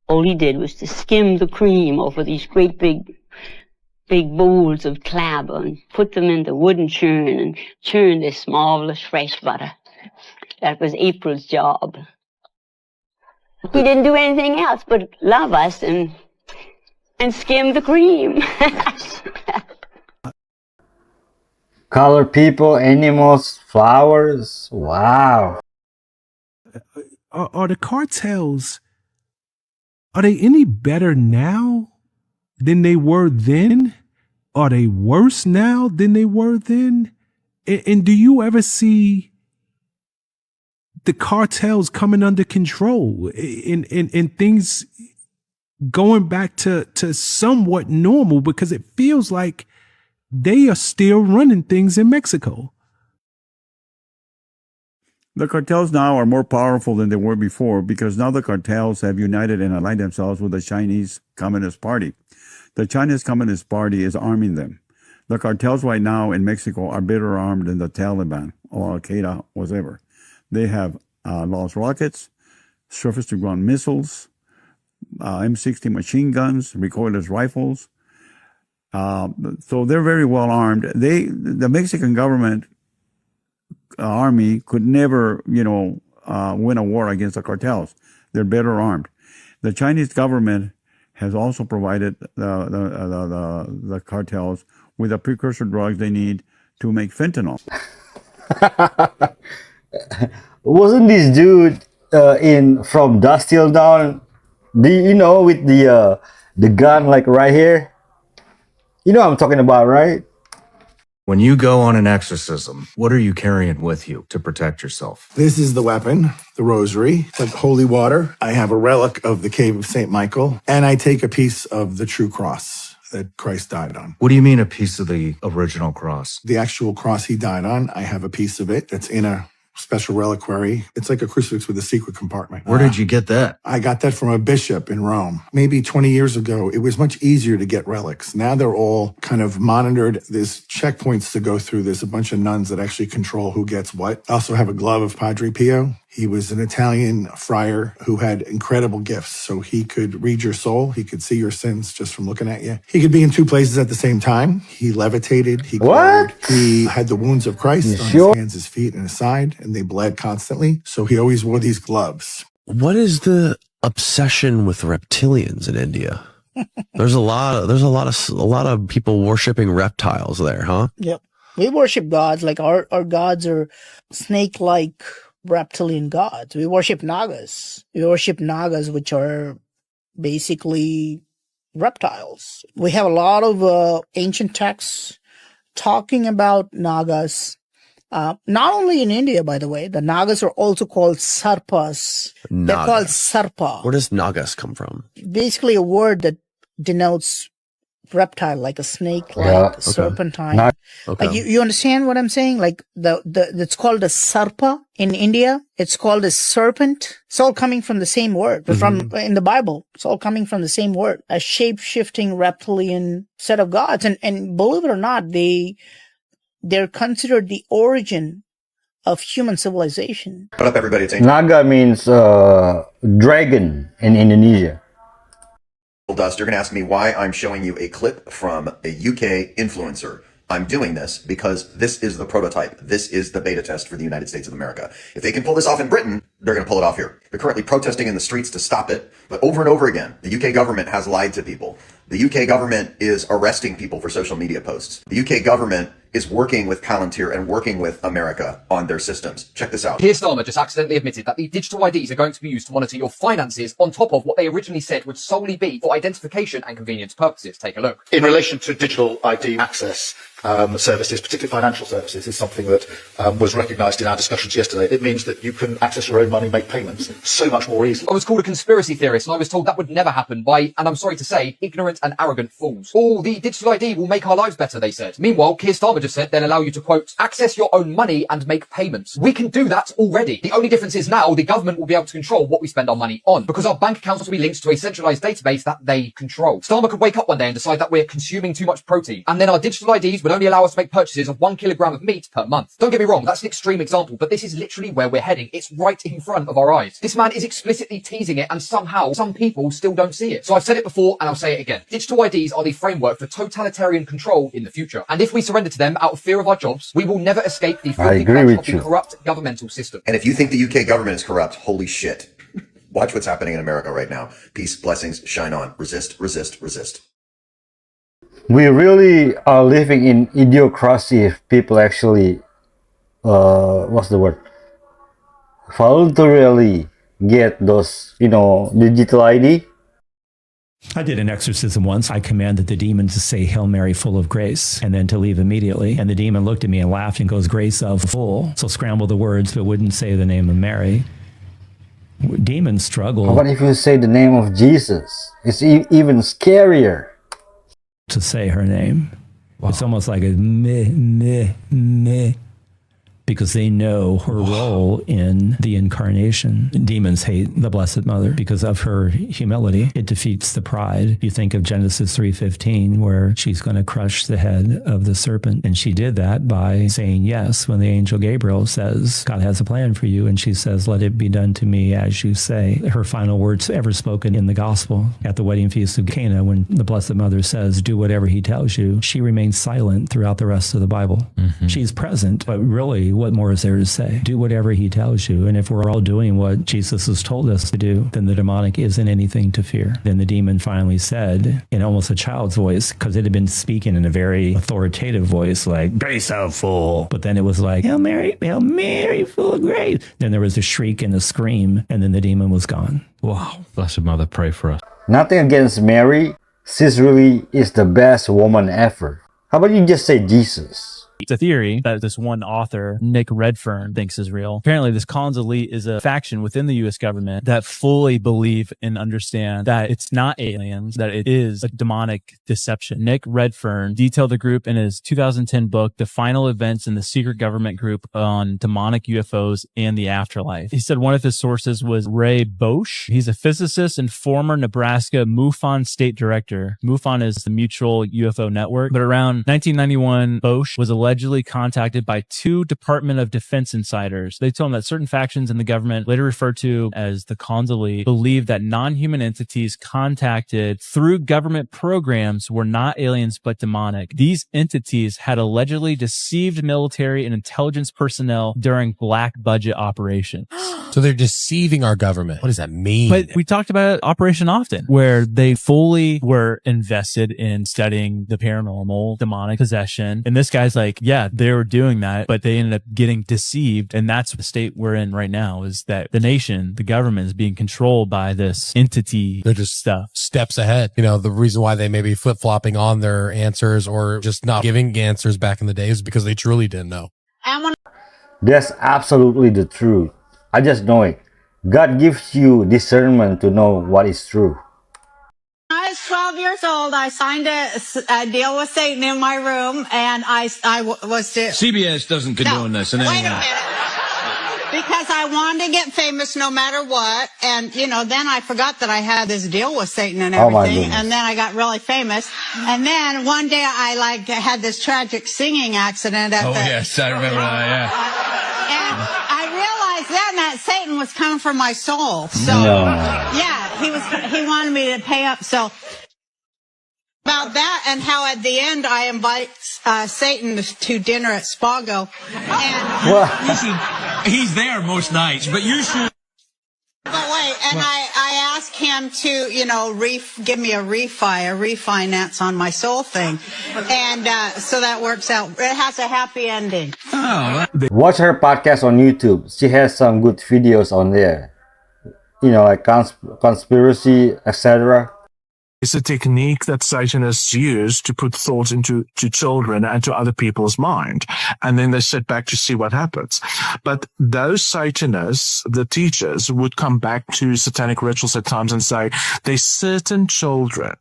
All he did was to skim the cream off of these great big bowls of clabber and put them in the wooden churn and churn this marvelous fresh butter. That was April's job. He didn't do anything else but love us and skim the cream. Color people, animals, flowers. Wow. Are the cartels, are they any better now than they were then? Are they worse now than they were then? And do you ever see the cartels coming under control and things going back to somewhat normal? Because it feels like they are still running things in Mexico. The cartels now are more powerful than they were before because now the cartels have united and allied themselves with the Chinese Communist Party. The Chinese Communist Party is arming them. The cartels right now in Mexico are better armed than the Taliban or Al-Qaeda, whatever. They have launched rockets, surface-to-ground missiles, M60 machine guns, recoilless rifles. So they're very well armed. The Mexican government army could never, win a war against the cartels. They're better armed. The Chinese government has also provided the cartels with the precursor drugs they need to make fentanyl. Wasn't this dude from Dusk Till Dawn? With the gun like right here? You know what I'm talking about, right? When you go on an exorcism, what are you carrying with you to protect yourself? This is the weapon, the rosary. It's like holy water. I have a relic of the cave of St. Michael, and I take a piece of the true cross that Christ died on. What do you mean a piece of the original cross? The actual cross he died on, I have a piece of it that's in a special reliquary. It's like a crucifix with a secret compartment. Where did you get that? I got that from a bishop in Rome. Maybe 20 years ago, it was much easier to get relics. Now they're all kind of monitored. There's checkpoints to go through. There's a bunch of nuns that actually control who gets what. I also have a glove of Padre Pio. He was an Italian friar who had incredible gifts. So he could read your soul. He could see your sins just from looking at you. He could be in two places at the same time. He levitated. He glowed. He had the wounds of Christ on his hands, his feet, and his side, and they bled constantly. So he always wore these gloves. What is the obsession with reptilians in India? There's a lot of people worshiping reptiles there, huh? Yep. We worship gods. Like our gods are snake-like reptilian gods. We worship Nagas. Which are basically reptiles. We have a lot of ancient texts talking about Nagas. Not only in India, by the way, the Nagas are also called Sarpas. Naga. They're called Sarpa. Where does Nagas come from? Basically a word that denotes reptile, like a snake, like serpentine. Okay. You understand what I'm saying? Like it's called a sarpa in India. It's called a serpent. It's all coming from the same word. From in the Bible, it's all coming from the same word. A shape-shifting reptilian set of gods, and believe it or not, they're considered the origin of human civilization. What up, everybody? It's Angel. Naga means dragon in Indonesia. Dust, you're going to ask me why I'm showing you a clip from a UK influencer I'm doing this because this is the prototype. This is the beta test for the United States of America. If they can pull this off in Britain, they're going to pull it off here. They're currently protesting in the streets to stop it. But over and over again, the UK government has lied to people. The UK government is arresting people for social media posts. The UK government is working with Palantir and working with America on their systems. Check this out. Keir Starmer just accidentally admitted that the digital IDs are going to be used to monitor your finances on top of what they originally said would solely be for identification and convenience purposes. Take a look. In relation to digital ID access services, particularly financial services, is something that was recognised in our discussions yesterday. It means that you can access your own money, make payments so much more easily. I was called a conspiracy theorist and I was told that would never happen by, and I'm sorry to say, ignorant and arrogant fools. Oh, the digital ID will make our lives better, they said. Meanwhile, Keir Starmer just said they'll allow you to, quote, access your own money and make payments. We can do that already. The only difference is now the government will be able to control what we spend our money on because our bank accounts will be linked to a centralised database that they control. Starmer could wake up one day and decide that we're consuming too much protein, and then our digital IDs would only allow us to make purchases of 1 kilogram of meat per month. Don't get me wrong, that's an extreme example, but this is literally where we're heading. It's right in front of our eyes. This man is explicitly teasing it, and somehow some people still don't see it. So I've said it before and I'll say it again. Digital IDs are the framework for totalitarian control in the future. And if we surrender to them out of fear of our jobs, we will never escape the filthy clutch of the corrupt governmental system. And if you think the UK government is corrupt, holy shit. Watch what's happening in America right now. Peace, blessings, shine on. Resist, resist, resist. We really are living in idiocracy if people actually, what's the word? Voluntarily get those, digital ID. I did an exorcism once. I commanded the demon to say, Hail Mary, full of grace, and then to leave immediately. And the demon looked at me and laughed and goes, grace of full. So scrambled the words, but wouldn't say the name of Mary. Demons struggle. What if you say the name of Jesus? It's even scarier. To say her name. Wow. It's almost like a meh, meh, meh. Because they know her role in the incarnation. Demons hate the Blessed Mother because of her humility. It defeats the pride. You think of Genesis 3:15, where she's going to crush the head of the serpent. And she did that by saying yes when the angel Gabriel says, God has a plan for you. And she says, let it be done to me as you say. Her final words ever spoken in the gospel at the wedding feast of Cana, when the Blessed Mother says, do whatever he tells you. She remains silent throughout the rest of the Bible. Mm-hmm. She's present, but really, what more is there to say? Do whatever he tells you. And if we're all doing what Jesus has told us to do, then the demonic isn't anything to fear. Then the demon finally said, in almost a child's voice, because it had been speaking in a very authoritative voice, like, grace of full. But then it was like, Hail Mary, full of grace. Then there was a shriek and a scream, and then the demon was gone. Wow. Blessed Mother, pray for us. Nothing against Mary. Sis really is the best woman ever. How about you just say Jesus? It's a theory that this one author, Nick Redfern, thinks is real. Apparently, this Khans elite is a faction within the U.S. government that fully believe and understand that it's not aliens, that it is a demonic deception. Nick Redfern detailed the group in his 2010 book, The Final Events in the Secret Government Group on Demonic UFOs and the Afterlife. He said one of his sources was Ray Bosch. He's a physicist and former Nebraska MUFON state director. MUFON is the Mutual UFO Network. But around 1991, Bosch was allegedly contacted by 2 Department of Defense insiders. They told him that certain factions in the government, later referred to as the Khans elite, believed that non-human entities contacted through government programs were not aliens but demonic. These entities had allegedly deceived military and intelligence personnel during black budget operations. So they're deceiving our government. What does that mean? But we talked about Operation Often, where they fully were invested in studying the paranormal, demonic possession. And this guy's like, yeah, they were doing that, but they ended up getting deceived. And that's the state we're in right now, is that the nation, the government, is being controlled by this entity. They're just steps ahead. The reason why they may be flip-flopping on their answers or just not giving answers back in the day is because they truly didn't know. That's absolutely the truth. I just know it. God gives you discernment to know what is true. I was 12 years old. I signed a deal with Satan in my room, and I was to... CBS doesn't condone this. And wait a minute. Because I wanted to get famous no matter what, and, then I forgot that I had this deal with Satan and everything, and then I got really famous. And then one day I, had this tragic singing accident at yes, I remember that, yeah. And I realized then that Satan was coming for my soul. So, yeah, he wanted me to pay up. So, about that, and how at the end I invite Satan to dinner at Spago. And Listen, he's there most nights, but you should. But wait, and I asked him to, you know, give me a refinance on my soul thing. And so that works out. It has a happy ending. Watch her podcast on YouTube. She has some good videos on there. You know, like conspiracy, etc. It's a technique that Satanists use to put thoughts into children and to other people's mind. And then they sit back to see what happens. But those Satanists, the teachers, would come back to satanic rituals at times and say, there's certain children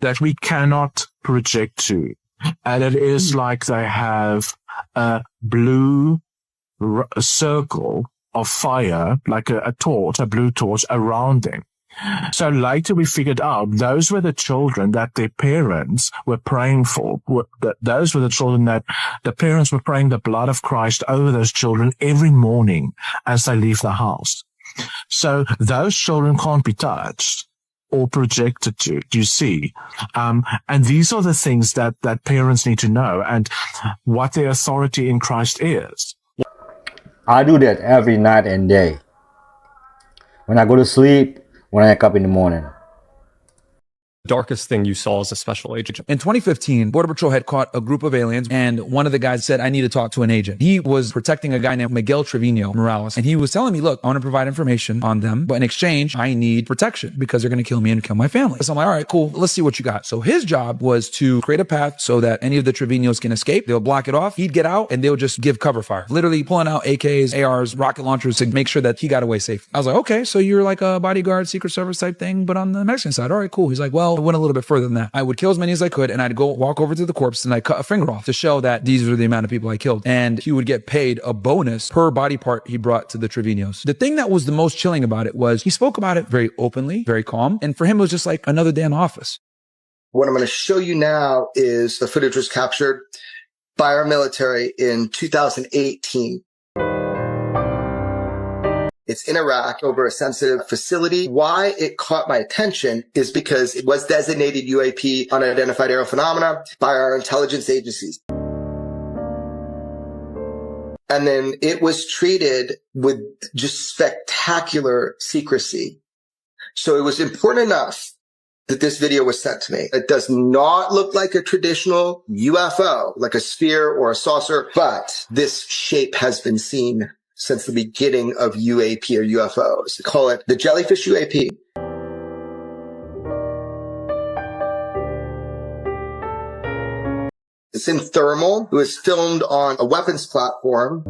that we cannot project to. And it is like they have a blue circle of fire, like a torch, a blue torch around them. So later we figured out those were the children that their parents were praying for. Those were the children that the parents were praying the blood of Christ over those children every morning as they leave the house. So those children can't be touched or projected to, you see. And these are the things that parents need to know and what their authority in Christ is. I do that every night and day. When I go to sleep, when I wake up in the morning. Darkest thing you saw as a special agent? In 2015, Border Patrol had caught a group of aliens, and one of the guys said, I need to talk to an agent. He was protecting a guy named Miguel Trevino Morales, and he was telling me, look, I want to provide information on them, but in exchange, I need protection because they're going to kill me and kill my family. So I'm like, all right, cool. Let's see what you got. So his job was to create a path so that any of the Trevinos can escape. They'll block it off. He'd get out, and they'll just give cover fire, literally pulling out AKs, ARs, rocket launchers to make sure that he got away safe. I was like, okay, so you're like a bodyguard, Secret Service type thing, but on the Mexican side. All right, cool. He's like, well, I went a little bit further than that. I would kill as many as I could, and I'd go walk over to the corpse and I'd cut a finger off to show that these are the amount of people I killed. And he would get paid a bonus per body part he brought to the Trevinos. The thing that was the most chilling about it was he spoke about it very openly, very calm. And for him, it was just like another day in office. What I'm going to show you now is the footage was captured by our military in 2018. It's in Iraq over a sensitive facility. Why it caught my attention is because it was designated UAP, unidentified aerial phenomena, by our intelligence agencies. And then it was treated with just spectacular secrecy. So it was important enough that this video was sent to me. It does not look like a traditional UFO, like a sphere or a saucer, but this shape has been seen since the beginning of UAP or UFOs. They call it the jellyfish UAP. It's in thermal. It was filmed on a weapons platform.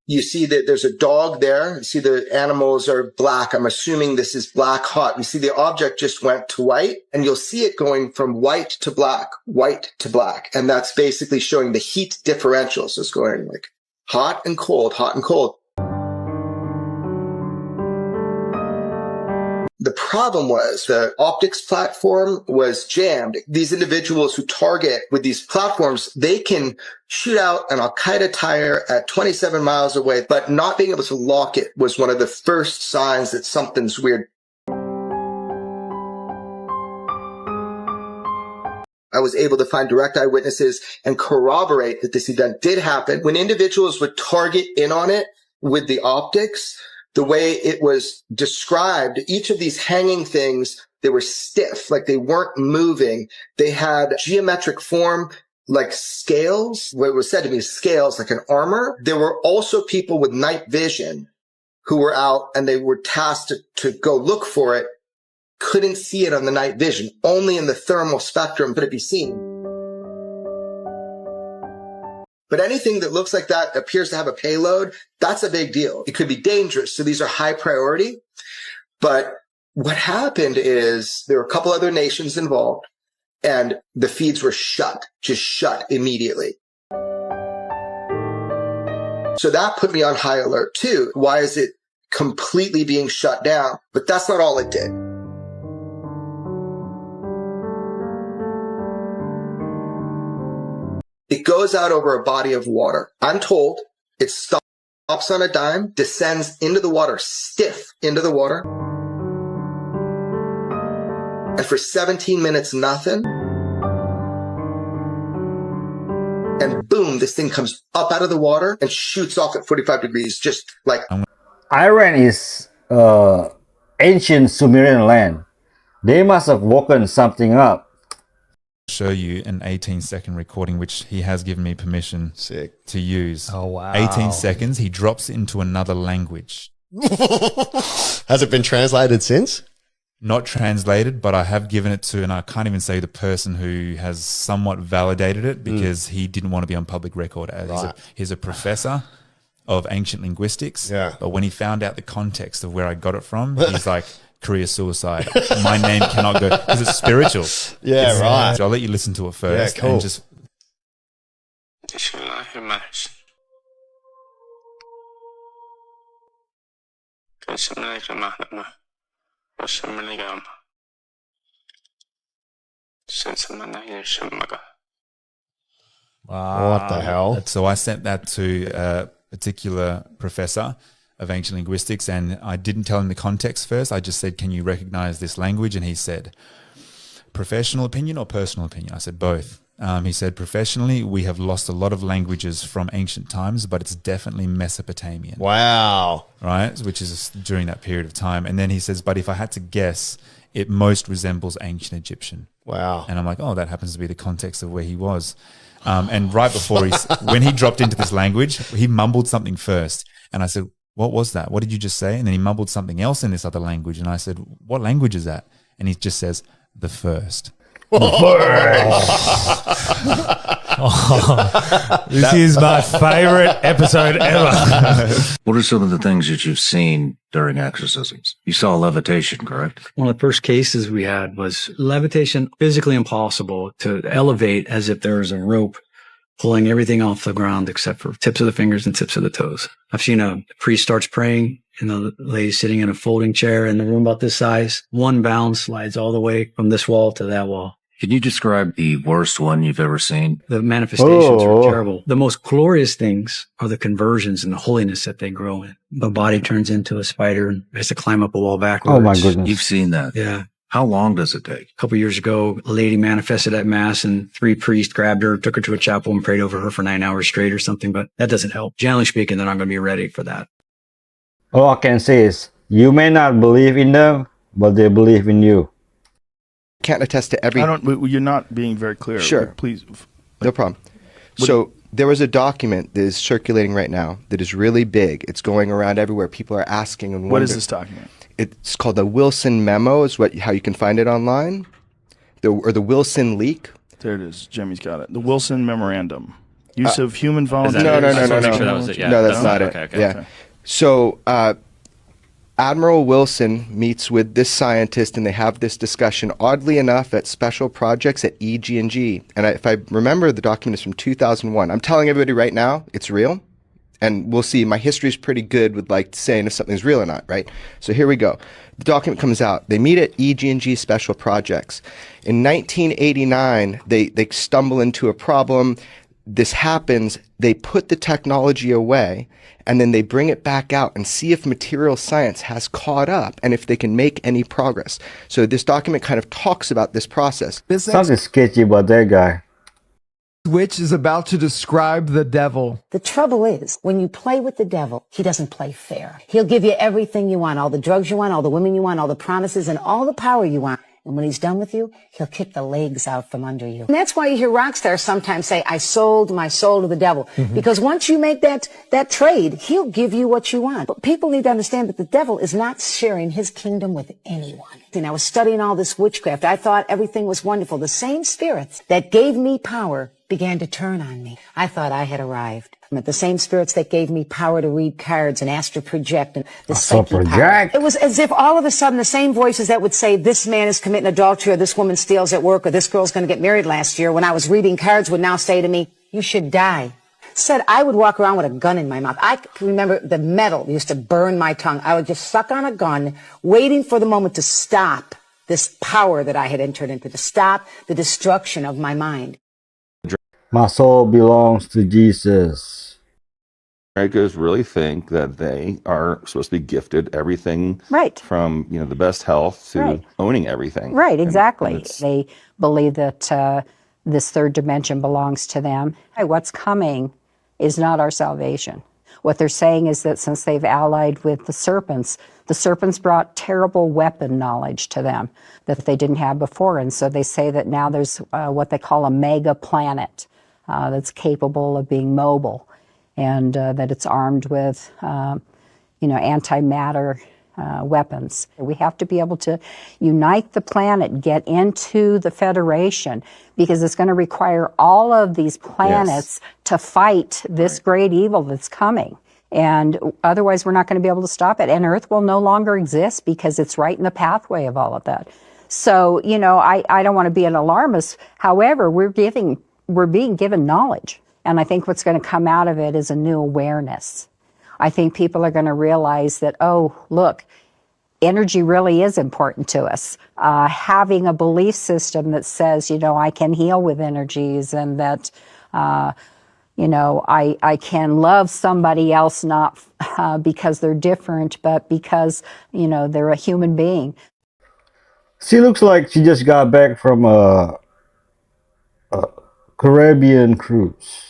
You see that there's a dog there. You see the animals are black. I'm assuming this is black hot. You see the object just went to white, and you'll see it going from white to black. And that's basically showing the heat differential. So it's going like hot and cold, hot and cold. The problem was the optics platform was jammed. These individuals who target with these platforms, they can shoot out an Al-Qaeda tire at 27 miles away, but not being able to lock it was one of the first signs that something's weird. I was able to find direct eyewitnesses and corroborate that this event did happen. When individuals would target in on it with the optics, the way it was described, each of these hanging things, they were stiff, like they weren't moving. They had geometric form, like scales. What was said to me, scales, like an armor. There were also people with night vision who were out and they were tasked to go look for it. Couldn't see it on the night vision. Only in the thermal spectrum could it be seen. But anything that looks like that appears to have a payload, that's a big deal. It could be dangerous. So these are high priority. But what happened is there were a couple other nations involved and the feeds were just shut immediately. So that put me on high alert too. Why is it completely being shut down? But that's not all it did. It goes out over a body of water. I'm told it stops on a dime, descends into the water, stiff into the water. And for 17 minutes, nothing. And boom, this thing comes up out of the water and shoots off at 45 degrees, just like... Iran is ancient Sumerian land. They must have woken something up. Show you an 18-second recording, which he has given me permission to use. Oh, wow. 18 seconds, he drops it into another language. Has it been translated since? Not translated, but I have given it to, and I can't even say the person who has somewhat validated it because he didn't want to be on public record. As he's a professor of ancient linguistics. Yeah. But when he found out the context of where I got it from, he's like, career suicide. My name cannot go, because it's spiritual. Yeah, it's, right. So I'll let you listen to it first. Yeah, cool. And just... Wow. What the hell? So I sent that to a particular professor of ancient linguistics, and I didn't tell him the context first. I just said, can you recognize this language? And he said, professional opinion or personal opinion? I said, both. He said, professionally, we have lost a lot of languages from ancient times, but it's definitely Mesopotamian. Wow. Right? Which is during that period of time. And then he says, but if I had to guess, it most resembles ancient Egyptian. Wow. And I'm like, oh, that happens to be the context of where he was. And right before when he dropped into this language, he mumbled something first. And I said, what was that? What did you just say? And then he mumbled something else in this other language. And I said, what language is that? And he just says, the first. This is my favorite episode ever. What are some of the things that you've seen during exorcisms? You saw levitation, correct? One of the first cases we had was levitation, physically impossible to elevate as if there was a rope pulling everything off the ground except for tips of the fingers and tips of the toes. I've seen a priest starts praying and the lady sitting in a folding chair in the room about this size. One bound slides all the way from this wall to that wall. Can you describe the worst one you've ever seen? The manifestations are terrible. The most glorious things are the conversions and the holiness that they grow in. The body turns into a spider and has to climb up a wall backwards. Oh my goodness. You've seen that? Yeah. How long does it take? A couple of years ago, a lady manifested at mass and 3 priests grabbed her, took her to a chapel and prayed over her for 9 hours straight or something, but that doesn't help. Generally speaking, they're not going to be ready for that. All I can say is, you may not believe in them, but they believe in you. Can't attest to every... You're not being very clear. Sure. Please. No problem. So there was a document that is circulating right now that is really big. It's going around everywhere. People are asking and wondering. What is this document? It's called the Wilson Memo, is how you can find it online. Or the Wilson Leak. There it is. Jimmy's got it. The Wilson Memorandum. Use of human volunteers. No. Make sure that was it. Yeah. No, that's not it. Okay. Yeah. So Admiral Wilson meets with this scientist, and they have this discussion, oddly enough, at special projects at EG&G. And if I remember, the document is from 2001. I'm telling everybody right now, it's real. And we'll see. My history is pretty good with saying if something's real or not, right? So here we go. The document comes out. They meet at EG&G special projects. In 1989, they stumble into a problem. This happens. They put the technology away, and then they bring it back out and see if material science has caught up and if they can make any progress. So this document kind of talks about this process. Something sketchy about that guy. Which is about to describe the devil. The trouble is, when you play with the devil, he doesn't play fair. He'll give you everything you want, all the drugs you want, all the women you want, all the promises, and all the power you want. And when he's done with you, he'll kick the legs out from under you. And that's why you hear rock stars sometimes say, I sold my soul to the devil. Mm-hmm. Because once you make that trade, he'll give you what you want. But people need to understand that the devil is not sharing his kingdom with anyone. And I was studying all this witchcraft. I thought everything was wonderful. The same spirits that gave me power began to turn on me. I thought I had arrived. The same spirits that gave me power to read cards and astral project and the psychic power. It was as if all of a sudden the same voices that would say this man is committing adultery or this woman steals at work or this girl's going to get married last year when I was reading cards would now say to me, you should die. Said I would walk around with a gun in my mouth. I can remember the metal used to burn my tongue. I would just suck on a gun waiting for the moment to stop this power that I had entered into, to stop the destruction of my mind. My soul belongs to Jesus. Americans really think that they are supposed to be gifted everything, right, from the best health to right, owning everything. Right, exactly. And they believe that this third dimension belongs to them. Hey, what's coming is not our salvation. What they're saying is that since they've allied with the serpents brought terrible weapon knowledge to them that they didn't have before. And so they say that now there's what they call a mega planet that's capable of being mobile, and that it's armed with, antimatter weapons. We have to be able to unite the planet, get into the Federation, because it's going to require all of these planets to fight this great evil that's coming. And otherwise, we're not going to be able to stop it. And Earth will no longer exist because it's right in the pathway of all of that. So, I don't want to be an alarmist. However, we're being given knowledge. And I think what's going to come out of it is a new awareness. I think people are going to realize that, oh, look, energy really is important to us. Having a belief system that says, I can heal with energies, and that, I can love somebody else not because they're different, but because, they're a human being. She looks like she just got back from a Caribbean cruise.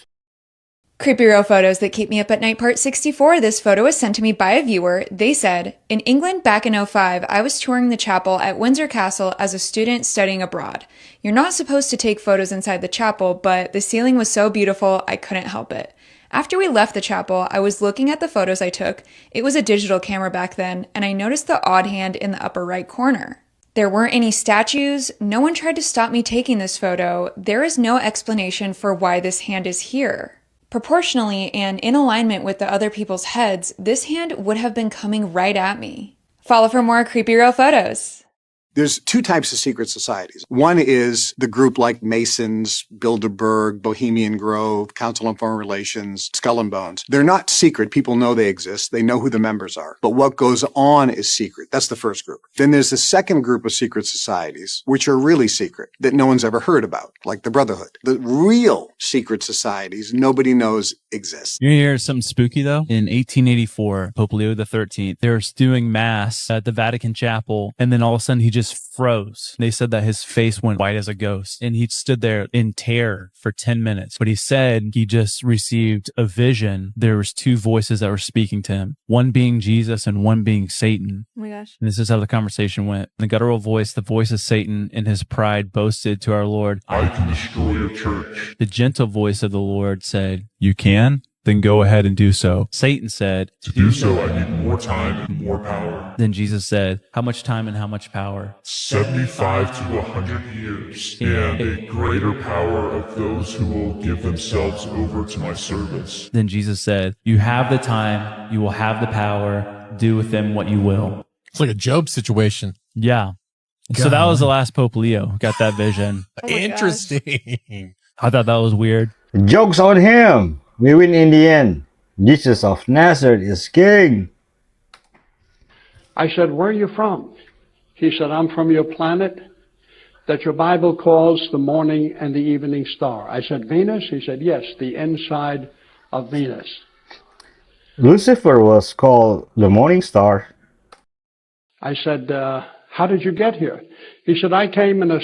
Creepy Real Photos That Keep Me Up at Night Part 64. This photo was sent to me by a viewer. They said, in England back in 2005, I was touring the chapel at Windsor Castle as a student studying abroad. You're not supposed to take photos inside the chapel, but the ceiling was so beautiful, I couldn't help it. After we left the chapel, I was looking at the photos I took. It was a digital camera back then, and I noticed the odd hand in the upper right corner. There weren't any statues. No one tried to stop me taking this photo. There is no explanation for why this hand is here. Proportionally and in alignment with the other people's heads, this hand would have been coming right at me. Follow for more creepy real photos. There's two types of secret societies. One is the group like Masons, Bilderberg, Bohemian Grove, Council on Foreign Relations, Skull and Bones. They're not secret. People know they exist. They know who the members are. But what goes on is secret. That's the first group. Then there's the second group of secret societies, which are really secret, that no one's ever heard about, like the Brotherhood. The real secret societies nobody knows exist. You hear something spooky though? In 1884, Pope Leo XIII, they were doing mass at the Vatican Chapel, and then all of a sudden he just froze. They said that his face went white as a ghost, and he stood there in terror for 10 minutes. But he said he just received a vision. There was two voices that were speaking to him, one being Jesus and one being Satan. Oh my gosh. And this is how the conversation went. The guttural voice, the voice of Satan, in his pride boasted to our Lord, I can destroy your church. The gentle voice of the Lord said, you can? Then go ahead and do so. Satan said, to do so, I need more time and more power. Then Jesus said, how much time and how much power? 75 to 100 years, and a greater power of those who will give themselves over to my service. Then Jesus said, you have the time, you will have the power, do with them what you will. It's like a Job situation. Yeah. God. So that was the last Pope Leo, got that vision. Interesting. I thought that was weird. Joke's on him. We win in the end. Jesus of Nazareth is king. I said, where are you from? He said, I'm from your planet that your Bible calls the morning and the evening star. I said, Venus? He said, yes, the inside of Venus. Lucifer was called the morning star. I said, how did you get here? He said, I came in a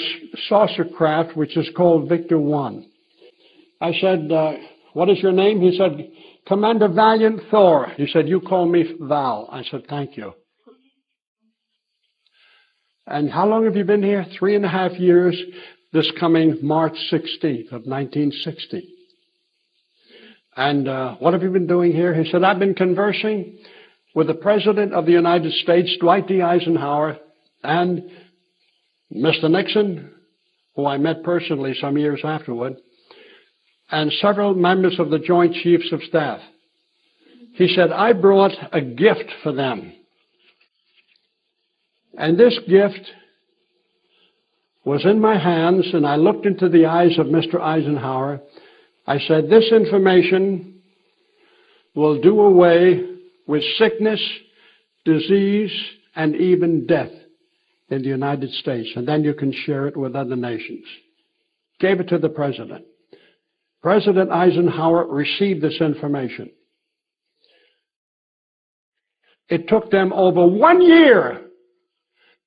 saucer craft which is called Victor 1. I said, what is your name? He said, Commander Valiant Thor. He said, you call me Val. I said, thank you. And how long have you been here? 3.5 years, this coming March 16th of 1960. And what have you been doing here? He said, I've been conversing with the President of the United States, Dwight D. Eisenhower, and Mr. Nixon, who I met personally some years afterward, and several members of the Joint Chiefs of Staff. He said, I brought a gift for them. And this gift was in my hands, and I looked into the eyes of Mr. Eisenhower. I said, this information will do away with sickness, disease, and even death in the United States, and then you can share it with other nations. Gave it to the President. President Eisenhower received this information. It took them over 1 year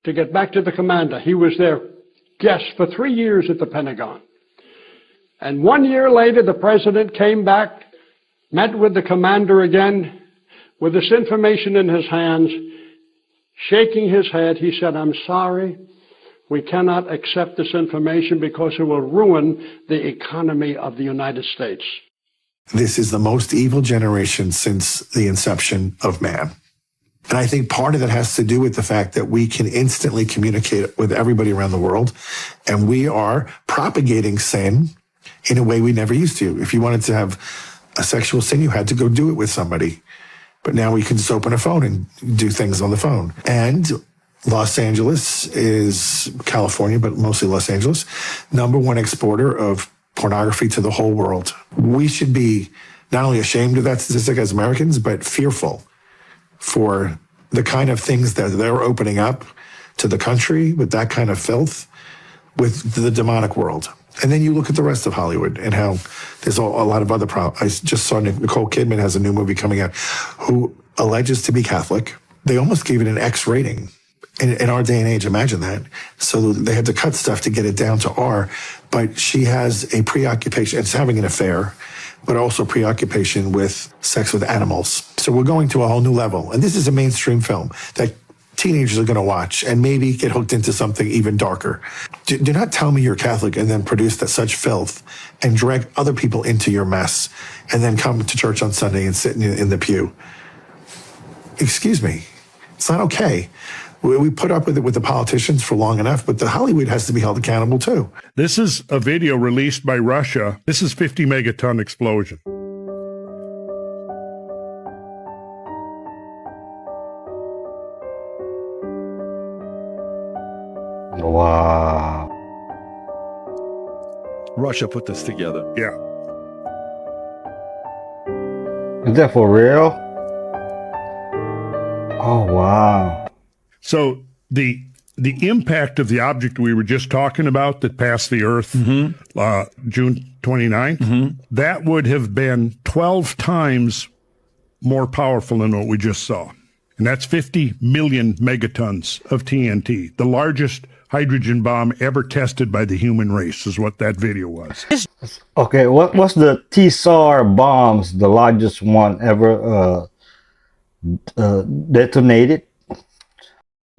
to get back to the commander. He was their guest for 3 years at the Pentagon. And 1 year later, the president came back, met with the commander again, with this information in his hands, shaking his head. He said, "I'm sorry. We cannot accept this information because it will ruin the economy of the United States." This is the most evil generation since the inception of man. And I think part of that has to do with the fact that we can instantly communicate with everybody around the world. And we are propagating sin in a way we never used to. If you wanted to have a sexual sin, you had to go do it with somebody. But now we can just open a phone and do things on the phone. And Los Angeles is California, but mostly Los Angeles, #1 exporter of pornography to the whole world. We should be not only ashamed of that statistic as Americans, but fearful for the kind of things that they're opening up to the country with that kind of filth with the demonic world. And then you look at the rest of Hollywood and how there's a lot of other problems. I just saw Nicole Kidman has a new movie coming out who alleges to be Catholic. They almost gave it an X rating. In our day and age, imagine that. So they had to cut stuff to get it down to R. But she has a preoccupation. It's having an affair, but also preoccupation with sex with animals. So we're going to a whole new level. And this is a mainstream film that teenagers are going to watch and maybe get hooked into something even darker. Do not tell me you're Catholic and then produce such filth and drag other people into your mess and then come to church on Sunday and sit in the pew. Excuse me. It's not okay. We put up with it with the politicians for long enough, but the Hollywood has to be held accountable too. This is a video released by Russia. This is 50 megaton explosion. Wow. Russia put this together. Yeah. Is that for real? Oh, wow. So the impact of the object we were just talking about that passed the Earth June 29th, that would have been 12 times more powerful than what we just saw. And that's 50 million megatons of TNT, the largest hydrogen bomb ever tested by the human race is what that video was. Okay, what was the T-SAR bombs, the largest one ever detonated?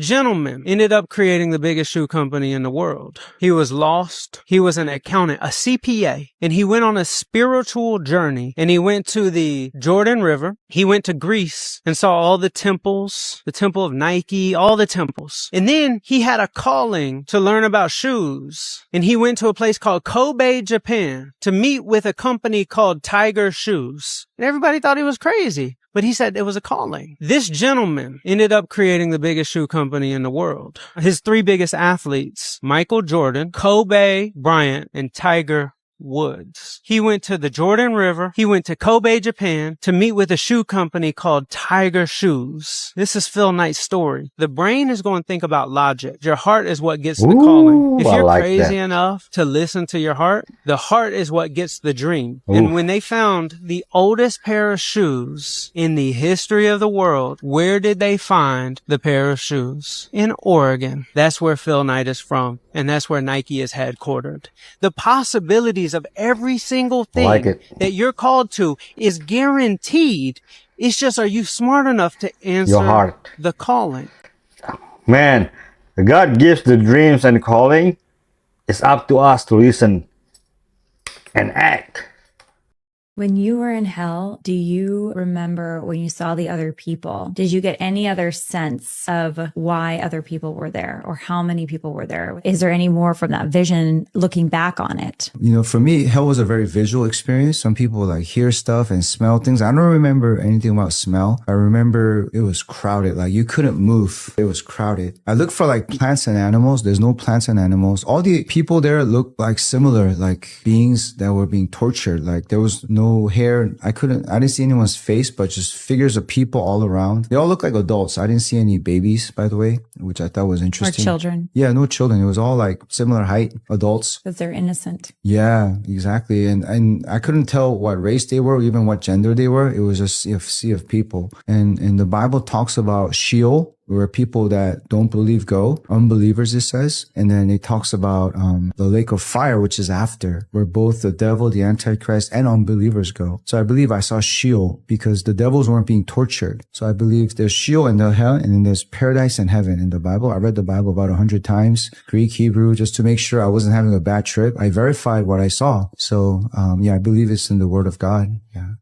Gentleman ended up creating the biggest shoe company in the world. He was lost. He was an accountant, a CPA, and he went on a spiritual journey, and he went to the Jordan River. He went to Greece and saw all the temples, the temple of Nike, all the temples. And then he had a calling to learn about shoes. And he went to a place called Kobe, Japan to meet with a company called Tiger Shoes. And everybody thought he was crazy. But he said it was a calling. This gentleman ended up creating the biggest shoe company in the world. His three biggest athletes, Michael Jordan, Kobe Bryant, and Tiger Woods. He went to the Jordan River. He went to Kobe, Japan to meet with a shoe company called Tiger Shoes. This is Phil Knight's story. The brain is going to think about logic. Your heart is what gets the calling. If you're crazy enough to listen to your heart, the heart is what gets the dream. Ooh. And when they found the oldest pair of shoes in the history of the world, where did they find the pair of shoes? In Oregon. That's where Phil Knight is from. And that's where Nike is headquartered. The possibilities of every single thing that you're called to is guaranteed. It's just, are you smart enough to answer your heart, the calling? Man, God gives the dreams and calling. It's up to us to listen and act. When you were in hell, do you remember when you saw the other people? Did you get any other sense of why other people were there or how many people were there? Is there any more from that vision looking back on it? You know, for me, hell was a very visual experience. Some people like hear stuff and smell things. I don't remember anything about smell. I remember it was crowded. Like you couldn't move. It was crowded. I looked for like plants and animals. There's no plants and animals. All the people there looked like similar, like beings that were being tortured. Like there was no no hair. I didn't see anyone's face, but just figures of people all around. They all look like adults. I didn't see any babies, by the way, which I thought was interesting. Or children. Yeah, no children. It was all like similar height adults. Because they're innocent. Yeah, exactly. And I couldn't tell what race they were, or even what gender they were. It was just a sea of people. And the Bible talks about Sheol, where people that don't believe go, unbelievers, it says. And then it talks about the lake of fire, which is after, where both the devil, the Antichrist, and unbelievers go. So I believe I saw Sheol because the devils weren't being tortured. So I believe there's Sheol and the hell, and then there's paradise and heaven in the Bible. I read the Bible about 100 times, Greek, Hebrew, just to make sure I wasn't having a bad trip. I verified what I saw. So yeah, I believe it's in the Word of God. Yeah.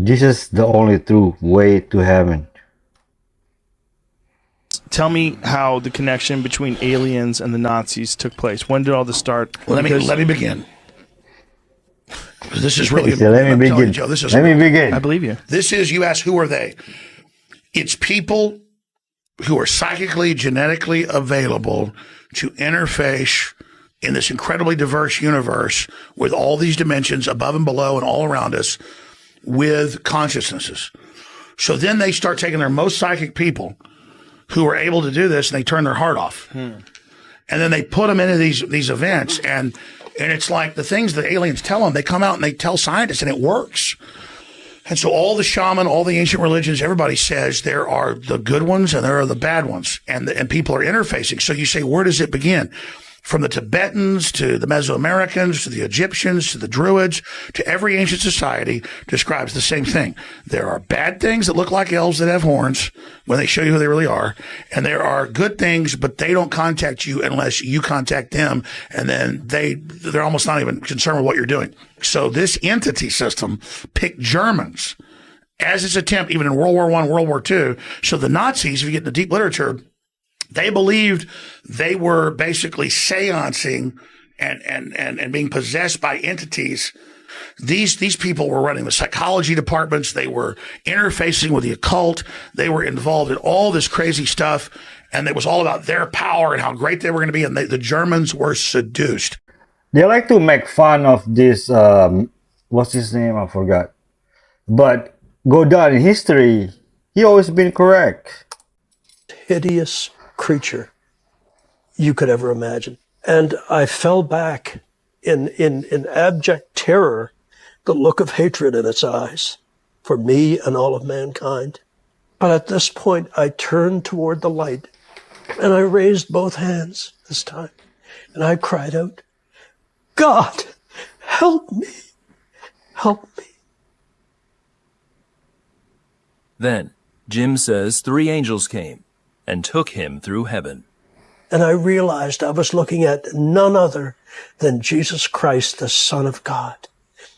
Jesus is the only true way to heaven. Tell me how the connection between aliens and the Nazis took place. When did all this start? Well, let me begin. This is really So let me begin. Joe, this is Let me begin. I believe you. This is, you ask, who are they? It's people who are psychically, genetically available to interface in this incredibly diverse universe with all these dimensions above and below and all around us with consciousnesses. So then they start taking their most psychic people who are able to do this and they turn their heart off. And then they put them into these events and it's like the things the aliens tell them, they come out and they tell scientists and it works. And so all the shaman, all the ancient religions, everybody says there are the good ones and there are the bad ones and people are interfacing. So you say, where does it begin? From the Tibetans to the Mesoamericans to the Egyptians to the Druids to every ancient society describes the same thing. There are bad things that look like elves that have horns when they show you who they really are. And there are good things, but they don't contact you unless you contact them. And then they're almost not even concerned with what you're doing. So this entity system picked Germans as its attempt, even in World War I, World War II. So the Nazis, if you get into deep literature, they believed they were basically seancing and being possessed by entities. These people were running the psychology departments. They were interfacing with the occult. They were involved in all this crazy stuff. And it was all about their power and how great they were going to be. And the Germans were seduced. They like to make fun of this, what's his name? I forgot. But go down in history, he always been correct. Hideous creature you could ever imagine. And I fell back in abject terror, the look of hatred in its eyes for me and all of mankind. But at this point, I turned toward the light and I raised both hands this time and I cried out, God, help me, help me. Then Jim says 3 angels came and took him through heaven. And I realized I was looking at none other than Jesus Christ, the Son of God.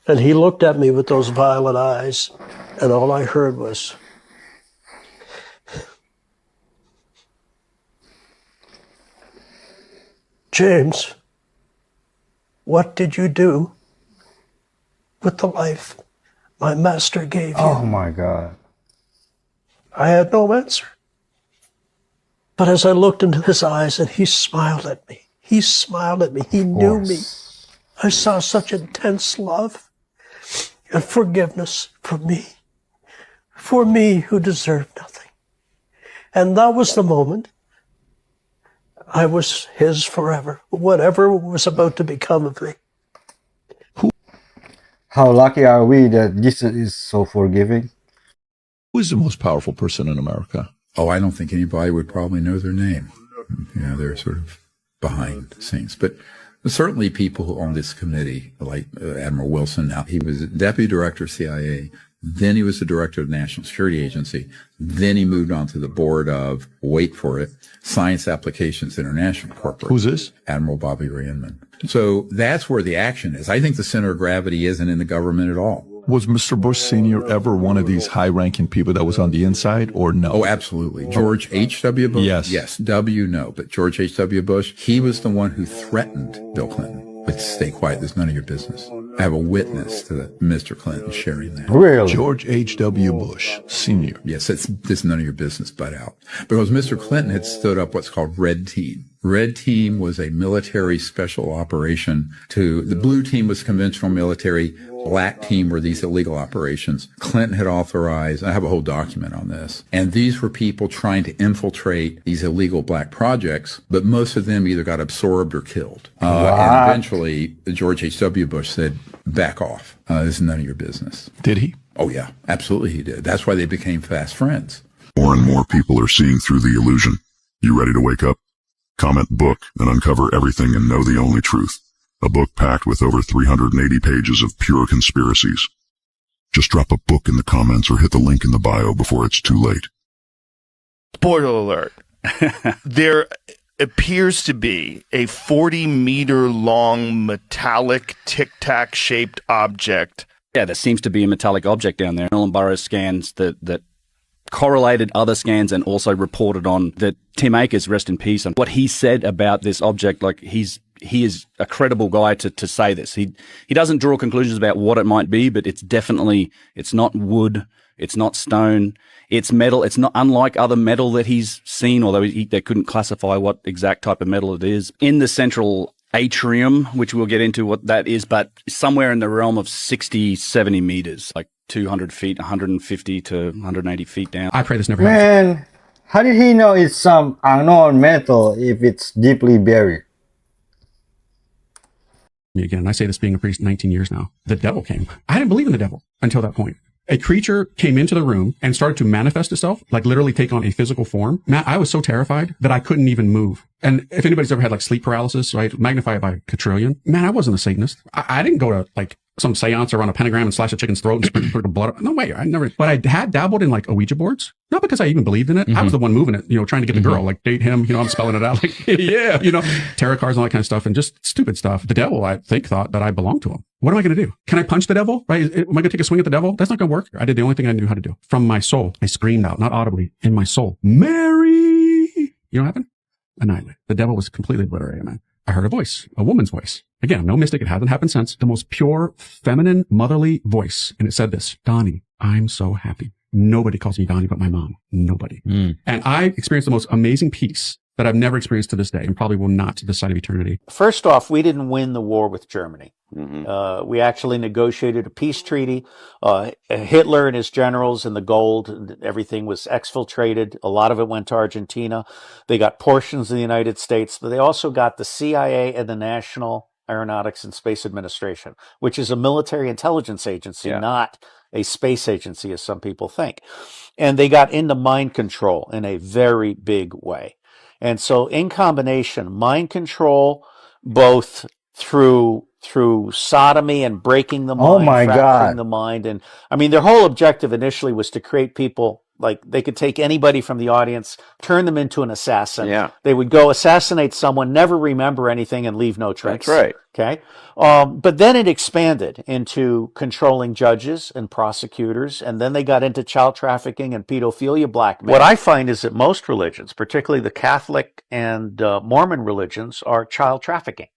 And he looked at me with those violet eyes, and all I heard was, James, what did you do with the life my master gave you? Oh my God. I had no answer. But as I looked into his eyes and he smiled at me, he knew me. I saw such intense love and forgiveness for me who deserved nothing. And that was the moment I was his forever, whatever was about to become of me. How lucky are we that Jesus is so forgiving? Who is the most powerful person in America? Oh, I don't think anybody would probably know their name. You know, they're sort of behind the scenes. But certainly people on this committee, like Admiral Wilson, now he was deputy director of CIA, then he was the director of the National Security Agency, then he moved on to the board of, wait for it, Science Applications International Corporation. Who's this? Admiral Bobby Reinman. So that's where the action is. I think the center of gravity isn't in the government at all. Was Mr. Bush Sr. ever one of these high-ranking people that was on the inside, or no? Oh, absolutely. George H.W. Bush? Yes. Yes. W, no. But George H.W. Bush, he was the one who threatened Bill Clinton. But stay quiet. There's none of your business. I have a witness to Mr. Clinton sharing that. Really? George H.W. Bush, Sr. Yes, it's none of your business, butt out. Because Mr. Clinton had stood up what's called Red Team. Red Team was a military special operation the blue team was conventional military, black team were these illegal operations. Clinton had authorized, I have a whole document on this, and these were people trying to infiltrate these illegal black projects, but most of them either got absorbed or killed. And eventually, George H.W. Bush said, back off. This is none of your business. Did he? Oh, yeah, absolutely he did. That's why they became fast friends. More and more people are seeing through the illusion. You ready to wake up? Comment book and uncover everything and know the only truth. A book packed with over 380 pages of pure conspiracies. Just drop a book in the comments or hit the link in the bio before it's too late. Spoiler alert. There appears to be a 40-meter long metallic tic-tac shaped object. Yeah, there seems to be a metallic object down there. Alan Burrows scans that correlated other scans and also reported on that Tim Akers, rest in peace, and what he said about this object, like he is a credible guy to say this. He doesn't draw conclusions about what it might be, but it's not wood, it's not stone, it's metal. It's not unlike other metal that he's seen, although they couldn't classify what exact type of metal it is. In the central atrium, which we'll get into what that is, but somewhere in the realm of 60, 70 meters, like 200 feet, 150 to 180 feet down. I pray this never happens. Man, how did he know it's some unknown metal if it's deeply buried? Again, I say this being a priest 19 years now. The devil came. I didn't believe in the devil until that point. A creature came into the room and started to manifest itself, like literally take on a physical form. Matt, I was so terrified that I couldn't even move. And if anybody's ever had like sleep paralysis, right? Magnify it by quadrillion. Man, I wasn't a Satanist. I didn't go to like some seance around a pentagram and slash a chicken's throat and put the blood. No way. I never, but I had dabbled in like Ouija boards. Not because I even believed in it. I was the one moving it, trying to get the girl, like date him, I'm spelling it out. Like, yeah, tarot cards and all that kind of stuff and just stupid stuff. The devil, I think, thought that I belonged to him. What am I going to do? Can I punch the devil? Right? Am I going to take a swing at the devil? That's not going to work. I did the only thing I knew how to do. From my soul, I screamed out, not audibly, in my soul, Mary! You know what happened? Annihilated. The devil was completely obliterated, man. I heard a voice, a woman's voice. Again, no mystic. It hasn't happened since. The most pure, feminine, motherly voice. And it said this, Donnie, I'm so happy. Nobody calls me Donnie but my mom. Nobody. And I experienced the most amazing peace that I've never experienced to this day and probably will not to this side of eternity. First off, we didn't win the war with Germany. We actually negotiated a peace treaty. Hitler and his generals and the gold, and everything was exfiltrated. A lot of it went to Argentina. They got portions of the United States, but they also got the CIA and the National Aeronautics and Space Administration, which is a military intelligence agency, not a space agency, as some people think. And they got into mind control in a very big way. And so in combination, mind control, both through sodomy and breaking the mind, fracturing the mind. And I mean, their whole objective initially was to create people, like they could take anybody from the audience, turn them into an assassin. Yeah. They would go assassinate someone, never remember anything and leave no trace. That's right. Okay. But then it expanded into controlling judges and prosecutors. And then they got into child trafficking and pedophilia blackmail. What I find is that most religions, particularly the Catholic and Mormon religions, are child trafficking.